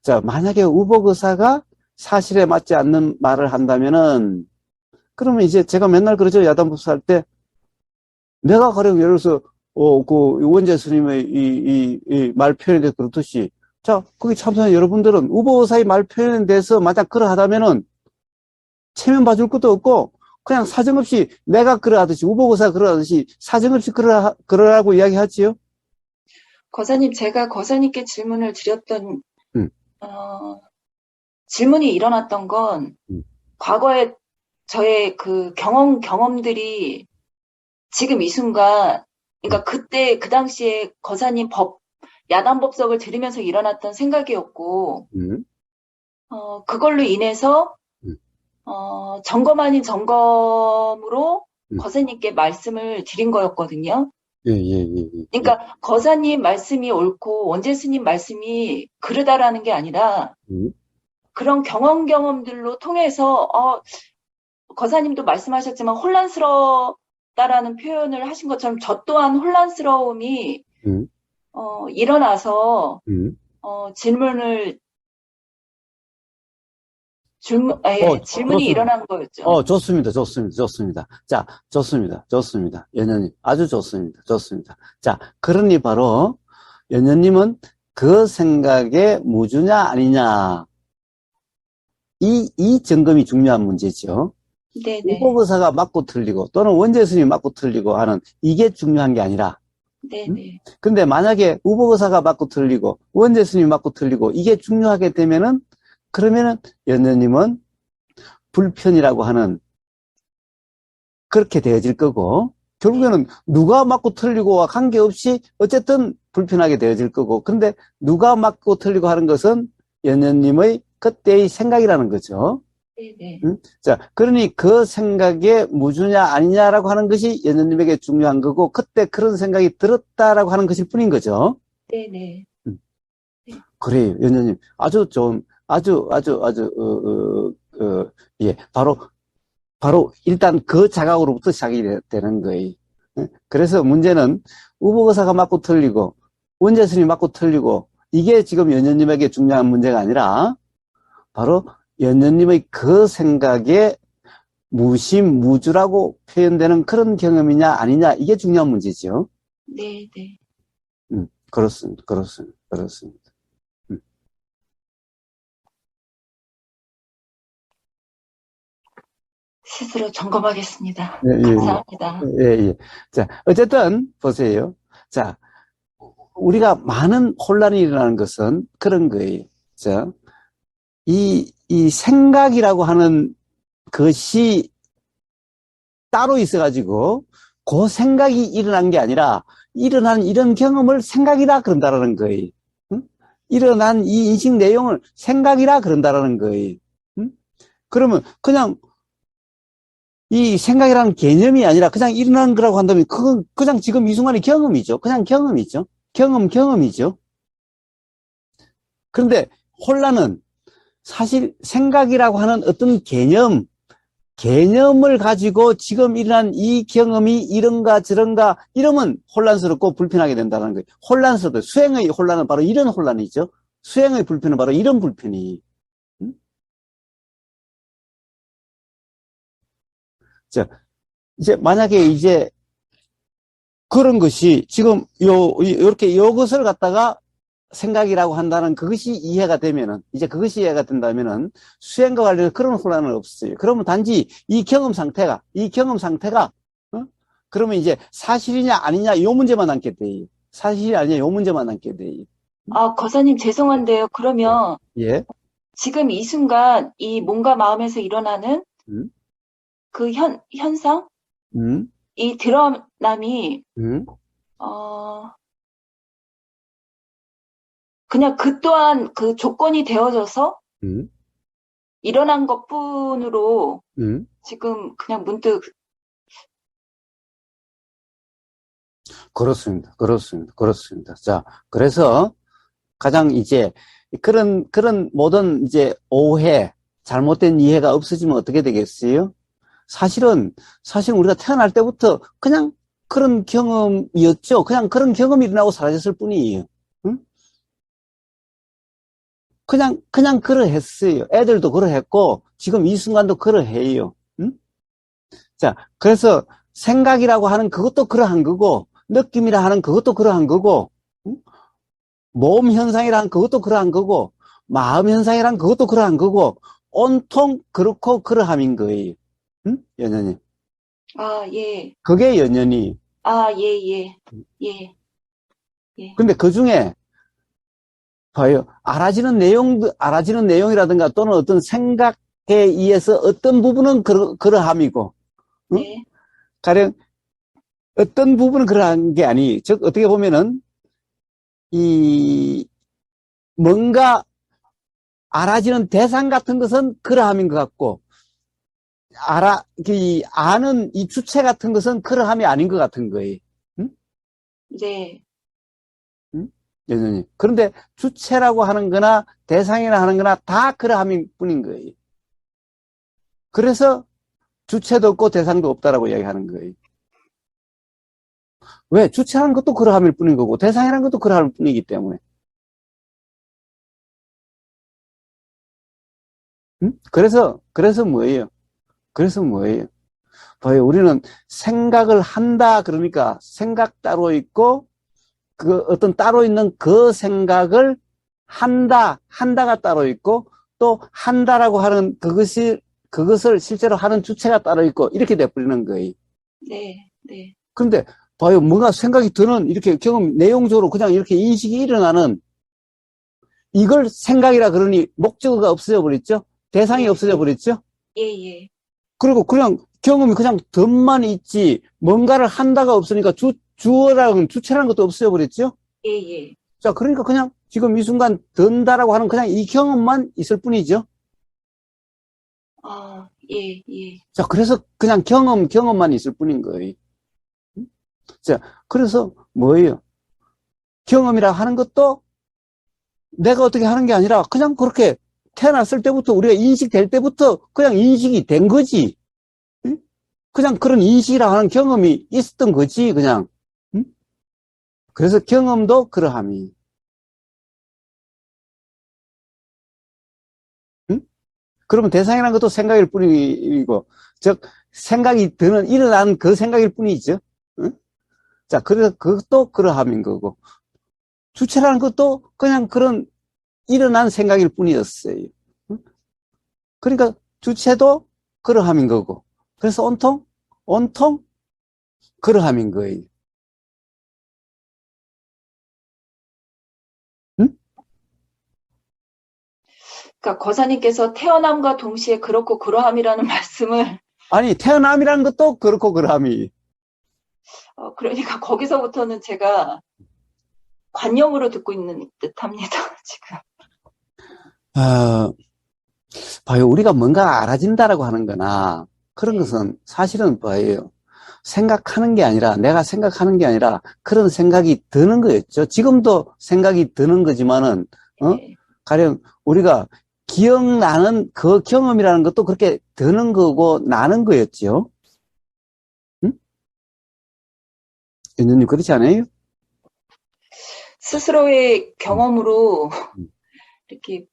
자, 만약에 우복의사가 사실에 맞지 않는 말을 한다면은, 그러면 이제 제가 맨날 그러죠. 야단법사 할 때, 내가 가령 예를 들어서, 그 원재 스님의 이 말 표현에 대해서 그렇듯이, 자, 거기 참석한 여러분들은 우복의사의 말 표현에 대해서 만약 그러하다면은, 체면 봐줄 것도 없고, 그냥 사정없이 내가 그러하듯이, 우복의사가 그러하듯이 사정없이 그러라고 이야기하지요. 거사님, 제가 거사님께 질문을 드렸던, 응, 어, 질문이 일어났던 건 응, 과거에 저의 그 경험들이 지금 이 순간, 응, 그러니까 그때, 그 당시에 거사님 야단법석을 들으면서 일어났던 생각이었고, 응, 그걸로 인해서, 응, 점검 아닌 점검으로 응. 거사님께 말씀을 드린 거였거든요. 예, 예, 예, 예. 예. 그러니까 거사님 말씀이 옳고 원재 스님 말씀이 그르다라는 게 아니라 응, 그런 경험들로 통해서 거사님도 말씀하셨지만 혼란스럽다라는 표현을 하신 것처럼 저 또한 혼란스러움이 응, 일어나서 응. 질문을 질문이 좋습니다. 일어난 거였죠. 좋습니다. 좋습니다. 좋습니다. 자, 좋습니다. 좋습니다. 연연님, 아주 좋습니다. 좋습니다. 자, 그러니 바로, 연연님은 그 생각에 무주냐, 아니냐. 이 점검이 중요한 문제죠. 네네. 우보거사가 맞고 틀리고 또는 원죄 스님이 맞고 틀리고 하는 이게 중요한 게 아니라 네네. 근데 만약에 우보거사가 맞고 틀리고 원죄 스님이 맞고 틀리고 이게 중요하게 되면은 그러면은 연녀님은 불편이라고 하는 그렇게 되어질 거고 결국에는 누가 맞고 틀리고와 관계없이 어쨌든 불편하게 되어질 거고 근데 누가 맞고 틀리고 하는 것은 연녀님의 그때의 생각이라는 거죠. 네네. 자, 그러니 그 생각에 무주냐 아니냐라고 하는 것이 연녀님에게 중요한 거고 그때 그런 생각이 들었다라고 하는 것일 뿐인 거죠. 네네. 음, 네. 그래요, 연녀님. 아주 좋은, 아주, 예, 바로 일단 그 자각으로부터 시작이 되는 거예요. 그래서 문제는 우보거사가 맞고 틀리고 원재순이 맞고 틀리고 이게 지금 연녀님에게 중요한 문제가 아니라 바로 연녀님의 그 생각에 무심무주라고 표현되는 그런 경험이냐 아니냐 이게 중요한 문제죠. 네네. 그렇습니다. 음, 스스로 점검하겠습니다. 예, 예, 감사합니다. 예, 예. 자, 어쨌든 보세요. 자, 우리가 많은 혼란이 일어나는 것은 그런 거예요. 자, 이 생각이라고 하는 것이 따로 있어가지고 그 생각이 일어난 게 아니라 일어난 이런 경험을 생각이라 그런다라는 거예요. 응? 일어난 이 인식 내용을 생각이라 그런다라는 거예요. 응? 그러면 그냥 이 생각이라는 개념이 아니라 그냥 일어난 거라고 한다면 그건 그냥 지금 이 순간의 경험이죠. 그냥 경험이죠. 경험이죠. 그런데 혼란은 사실 생각이라고 하는 어떤 개념을 가지고 지금 일어난 이 경험이 이런가 저런가 이러면 혼란스럽고 불편하게 된다는 거예요. 혼란스럽다. 수행의 혼란은 바로 이런 혼란이죠. 수행의 불편은 바로 이런 불편이. 자, 이제 만약에 이제 그런 것이 지금 요렇게 이것을 갖다가 생각이라고 한다는 그것이 이해가 되면은 이제 그것이 이해가 된다면은 수행과 관련해서 그런 혼란은 없어요. 그러면 단지 이 경험 상태가 어? 그러면 이제 사실이냐 아니냐 요 문제만 남게 돼요. 사실이 아니냐 요 문제만 남게 돼요. 아, 거사님 죄송한데요. 예. 그러면 예. 지금 이 순간 이 몸과 마음에서 일어나는 음. 그 현상? 음. 이 드러남이, 음. 어, 그냥 그 또한 그 조건이 되어져서 음. 일어난 것 뿐으로 음. 지금 그냥 문득, 그렇습니다. 자, 그래서 가장 이제 그런 모든 이제 오해, 잘못된 이해가 없어지면 어떻게 되겠어요? 사실은 우리가 태어날 때부터 그냥 그런 경험이었죠. 그냥 그런 경험이 일어나고 사라졌을 뿐이에요. 응? 그냥 그러했어요. 애들도 그러했고, 지금 이 순간도 그러해요. 응? 자, 그래서 생각이라고 하는 그것도 그러한 거고, 느낌이라 하는 그것도 그러한 거고, 응? 몸 현상이란 그것도 그러한 거고, 마음 현상이란 그것도 그러한 거고, 온통 그렇고 그러함인 거예요. 응? 연연이. 아, 예. 그게 연연이. 아, 예, 예. 예, 예. 근데 그 중에 봐요. 알아지는 내용이라든가 또는 어떤 생각에 의해서 어떤 부분은 그러함이고, 응? 네, 가령 어떤 부분은 그러한 게 아니, 즉, 어떻게 보면은, 이, 뭔가 알아지는 대상 같은 것은 그러함인 것 같고, 아는 이 주체 같은 것은 그러함이 아닌 것 같은 거예요. 응? 네. 응? 여전히. 그런데 주체라고 하는 거나 대상이라 하는 거나 다 그러함일 뿐인 거예요. 그래서 주체도 없고 대상도 없다라고 이야기하는 거예요. 왜? 주체라는 것도 그러함일 뿐인 거고 대상이라는 것도 그러함일 뿐이기 때문에. 응? 그래서 뭐예요? 그래서 뭐예요? 봐요. 우리는 생각을 한다 그러니까 생각 따로 있고 그 어떤 따로 있는 그 생각을 한다가 따로 있고 또 한다라고 하는 그것을 실제로 하는 주체가 따로 있고 이렇게 돼버리는 거예요. 네, 네, 그런데 봐요. 뭔가 생각이 드는 이렇게 경험 내용적으로 그냥 이렇게 인식이 일어나는 이걸 생각이라 그러니 목적어가 없어져 버렸죠. 대상이 예, 없어져 버렸죠. 예, 예, 그리고 그냥 경험이 그냥 덤만 있지 뭔가를 한다가 없으니까 주어라는 주체라는 것도 없어져 버렸죠. 예, 예. 자, 그러니까 그냥 지금 이 순간 든다라고 하는 그냥 이 경험만 있을 뿐이죠. 아, 예, 예. 자, 그래서 그냥 경험만 있을 뿐인 거예요. 자, 그래서 뭐예요? 경험이라 하는 것도 내가 어떻게 하는 게 아니라 그냥 그렇게 태어났을 때부터 우리가 인식될 때부터 그냥 인식이 된 거지. 응? 그냥 그런 인식이라 하는 경험이 있었던 거지, 그냥. 응? 그래서 경험도 그러함이. 응? 그러면 대상이라는 것도 생각일 뿐이고, 즉, 생각이 드는, 일어난 그 생각일 뿐이죠. 응? 자, 그래서 그것도 그러함인 거고, 주체라는 것도 그냥 그런 일어난 생각일 뿐이었어요. 응? 그러니까 주체도 그러함인 거고, 그래서 온통 그러함인 거예요. 응? 그러니까 거사님께서 태어남과 동시에 그렇고 그러함이라는 말씀을 아니, 태어남이라는 것도 그렇고 그러함이. 그러니까 거기서부터는 제가 관념으로 듣고 있는 듯합니다, 지금. 어, 봐요. 우리가 뭔가 알아진다라고 하는 거나 그런 네, 것은 사실은 봐요. 생각하는 게 아니라, 내가 생각하는 게 아니라 그런 생각이 드는 거였죠. 지금도 생각이 드는 거지만은, 네. 가령 우리가 기억나는 그 경험이라는 것도 그렇게 드는 거고 나는 거였죠. 응? 윤주님 그렇지 않아요? 스스로의 음, 경험으로 음. 이렇게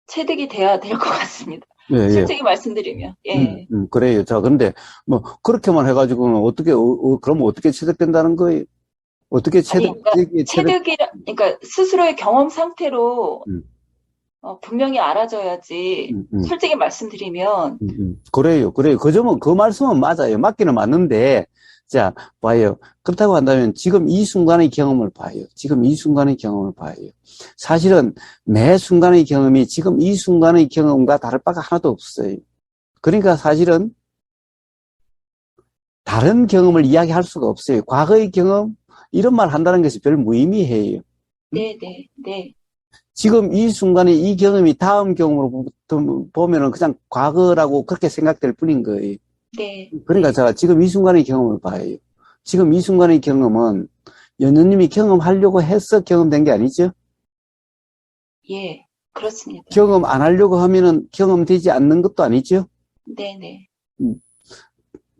체득이 돼야 될 것 같습니다. 예, 예. 솔직히 말씀드리면, 예. 그래요. 자, 그런데 뭐 그렇게만 해가지고는 어떻게, 그러면 어떻게 체득된다는 거예요? 어떻게 아니, 그러니까 체득, 그러니까 스스로의 경험 상태로 음, 분명히 알아져야지. 음, 음. 솔직히 말씀드리면, 그래요. 그 점은, 그 말씀은 맞아요. 맞기는 맞는데, 자, 봐요. 그렇다고 한다면 지금 이 순간의 경험을 봐요. 지금 이 순간의 경험을 봐요. 사실은 매 순간의 경험이 지금 이 순간의 경험과 다를 바가 하나도 없어요. 그러니까 사실은 다른 경험을 이야기할 수가 없어요. 과거의 경험, 이런 말 한다는 것이 별 무의미해요. 응? 네, 네, 네, 지금 이 순간에 이 경험이 다음 경험으로 보면은 그냥 과거라고 그렇게 생각될 뿐인 거예요. 네, 그러니까 네, 제가 지금 이 순간의 경험을 봐요. 지금 이 순간의 경험은 연우님이 경험하려고 해서 경험된 게 아니죠. 예, 그렇습니다. 경험 안 하려고 하면은 경험되지 않는 것도 아니죠. 네, 네, 음,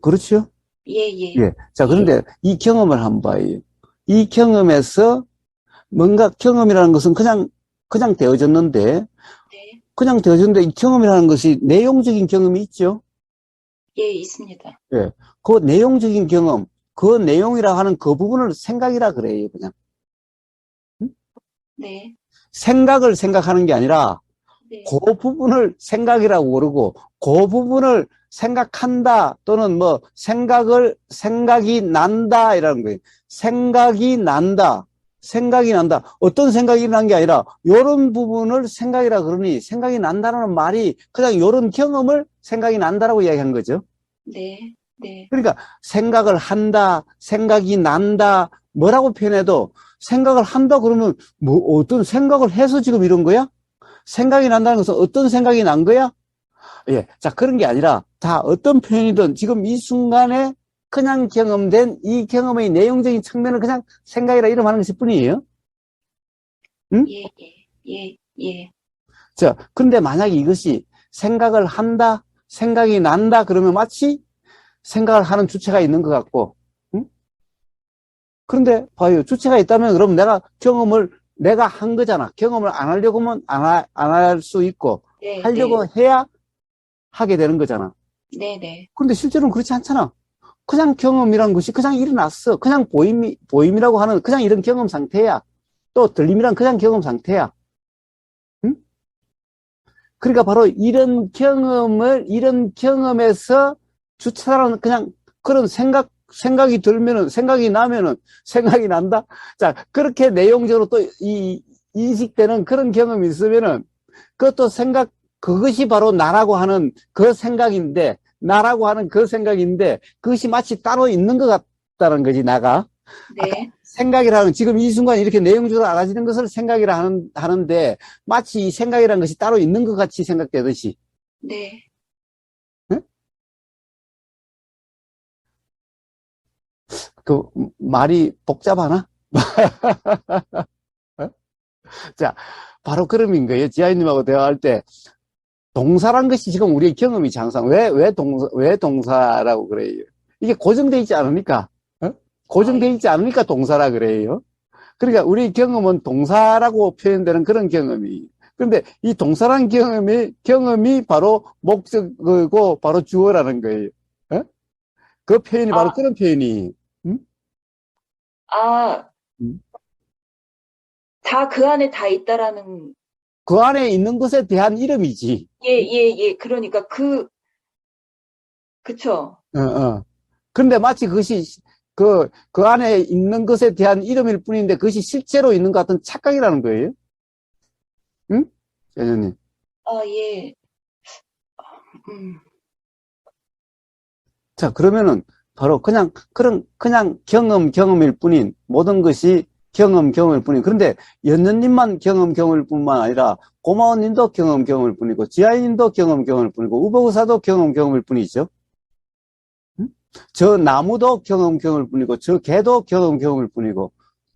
그렇죠? 예, 예, 예. 자, 예, 그런데 이 경험을 한번 봐요. 이 경험에서 뭔가 경험이라는 것은 그냥 되어졌는데, 네, 그냥 되어졌는데 이 경험이라는 것이 내용적인 경험이 있죠. 예, 있습니다. 예. 그 내용적인 경험, 그 내용이라 하는 그 부분을 생각이라 그래요, 그냥. 음? 네, 생각을 생각하는 게 아니라, 네, 그 부분을 생각이라고 그러고, 그 부분을 생각한다, 또는 뭐, 생각이 난다, 이라는 거예요. 생각이 난다. 어떤 생각이 난 게 아니라, 요런 부분을 생각이라 그러니, 생각이 난다는 말이 그냥 요런 경험을 생각이 난다라고 이야기한 거죠. 네, 네, 그러니까 생각을 한다, 생각이 난다, 뭐라고 표현해도 생각을 한다 그러면 뭐 어떤 생각을 해서 지금 이런 거야? 생각이 난다는 것은 어떤 생각이 난 거야? 예. 자, 그런 게 아니라 다 어떤 표현이든 지금 이 순간에 그냥 경험된 이 경험의 내용적인 측면을 그냥 생각이라 이름하는 것일 뿐이에요. 응? 예, 예, 예, 예, 자, 근데 만약에 이것이 생각을 한다, 생각이 난다 그러면 마치 생각을 하는 주체가 있는 것 같고, 응? 그런데 봐요. 주체가 있다면 그럼 내가 한 거잖아. 경험을 안 하려고 하면 안 할 수 있고, 네, 네, 하려고 해야 하게 되는 거잖아. 네, 네, 그런데 실제로는 그렇지 않잖아. 그냥 경험이란 것이 그냥 일어났어. 그냥 보임이라고 하는 그냥 이런 경험 상태야. 또 들림이란 그냥 경험 상태야. 응? 그러니까 바로 이런 경험에서 주체라는 그냥 그런 생각이 들면은, 생각이 나면은, 생각이 난다? 자, 그렇게 내용적으로 또 인식되는 그런 경험이 있으면은, 그것도 그것이 바로 나라고 하는 그 생각인데, 그것이 마치 따로 있는 것 같다는 거지, 나가. 아까 네, 생각이라는, 지금 이 순간 이렇게 내용적으로 알아지는 것을 생각이라 하는데, 마치 이 생각이라는 것이 따로 있는 것 같이 생각되듯이. 네. 응? 그, 말이 복잡하나? 어? 자, 바로 그름인 거예요. 지아이님하고 대화할 때, 동사란 것이 지금 우리의 경험이지, 항상. 왜 동사라고 그래요? 이게 고정되어 있지 않으니까, 어? 아, 고정되어 있지 않으니까 동사라 그래요. 그러니까 우리 경험은 동사라고 표현되는 그런 경험이. 그런데 이 동사란 경험이 바로 목적이고 바로 주어라는 거예요. 어? 그 표현이 바로 아, 그런 표현이. 음? 아, 음. 다 그 안에 다 있다라는, 그 안에 있는 것에 대한 이름이지. 예, 예, 예. 그러니까 그쵸. 어, 어. 그런데 마치 그것이 그 안에 있는 것에 대한 이름일 뿐인데 그것이 실제로 있는 것 같은 착각이라는 거예요. 응? 여전님. 아, 예. 음, 자, 그러면은 바로 그냥 경험일 뿐인 모든 것이 경험일 뿐인. 그런데 연년님만 경험일 뿐만 아니라 고마워님도 경험일 뿐이고 지아이님도 경험일 뿐이고 우버구사도 경험일 뿐이죠. 응? 저 나무도 경험일 뿐이고 저 개도 경험일 뿐이고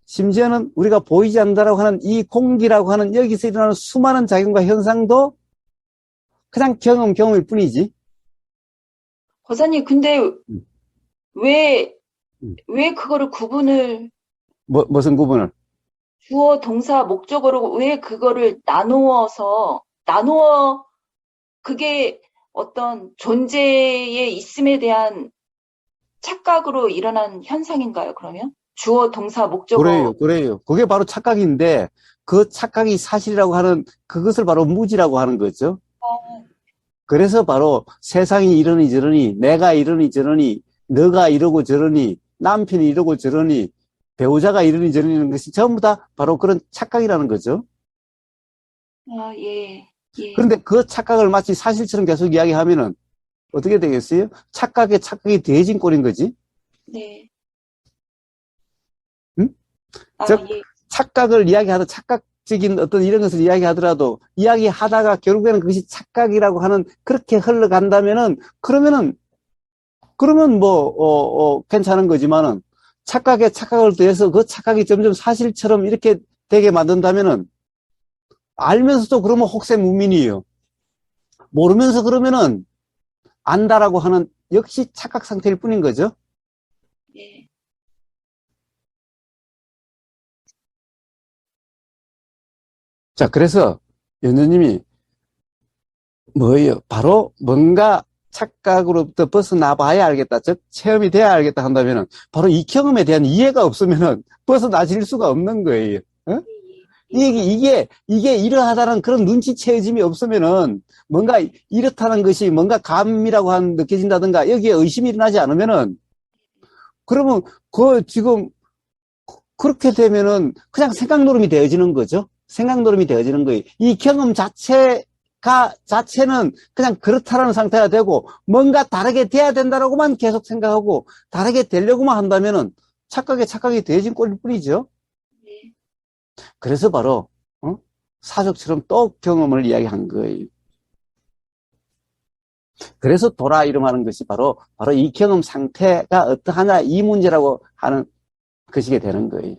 심지어는 우리가 보이지 않는다라고 하는 이 공기라고 하는 여기서 일어나는 수많은 작용과 현상도 그냥 경험일 뿐이지. 거사님, 근데 음, 왜, 음. 왜 그거를 구분을 무슨 구분을? 주어, 동사, 목적어로 왜 그거를 그게 어떤 존재에 있음에 대한 착각으로 일어난 현상인가요, 그러면? 주어, 동사, 목적어. 그래요. 그게 바로 착각인데, 그 착각이 사실이라고 하는, 그것을 바로 무지라고 하는 거죠. 그래서 바로 세상이 이러니 저러니, 내가 이러니 저러니, 너가 이러고 저러니, 남편이 이러고 저러니, 배우자가 이러니 저러니 하는 것이 전부 다 바로 그런 착각이라는 거죠. 아, 예, 예, 그런데 그 착각을 마치 사실처럼 계속 이야기하면은 어떻게 되겠어요? 착각이 더해진 꼴인 거지. 네. 응? 아, 즉, 예, 착각적인 어떤 이런 것을 이야기하더라도, 이야기하다가 결국에는 그것이 착각이라고 하는, 그렇게 흘러간다면은, 그러면 뭐, 괜찮은 거지만은, 착각에 착각을 더해서 그 착각이 점점 사실처럼 이렇게 되게 만든다면은, 알면서도 그러면 혹세무민이에요. 모르면서 그러면은, 안다라고 하는, 역시 착각 상태일 뿐인 거죠. 예. 자, 그래서, 연주님이 뭐예요? 바로 뭔가 착각으로부터 벗어나 봐야 알겠다. 즉, 체험이 돼야 알겠다 한다면은, 바로 이 경험에 대한 이해가 없으면은 벗어나질 수가 없는 거예요. 어? 예, 이게 이러하다는 그런 눈치채짐이 없으면은, 뭔가 이렇다는 것이 뭔가 감이라고 느껴진다든가, 여기에 의심이 일어나지 않으면은, 그러면 지금 그렇게 되면은 그냥 생각 노름이 되어지는 거죠. 생각 노름이 되어지는 거예요. 이 경험 자체는 그냥 그렇다라는 상태가 되고 뭔가 다르게 돼야 된다라고만 계속 생각하고 다르게 되려고만 한다면은 착각이 되어진 꼴일 뿐이죠. 예. 그래서 바로 사족처럼 또 경험을 이야기한 거예요. 그래서 도라 이름하는 것이 바로 이 경험 상태가 어떠하냐 이 문제라고 하는 것이게 되는 거예요.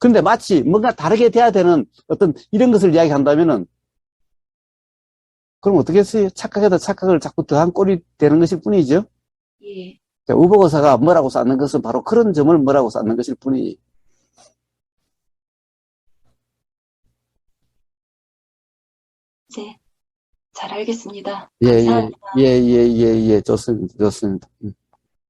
근데 마치 뭔가 다르게 돼야 되는 어떤 이런 것을 이야기한다면은 그럼 어떻게 했어요? 착각에다 착각을 자꾸 더한 꼴이 되는 것일 뿐이죠. 예. 우버거사가 뭐라고 쌓는 것은 바로 그런 점을 뭐라고 쌓는 것일 뿐이에요. 네. 잘 알겠습니다. 예, 예, 감사합니다. 좋습니다.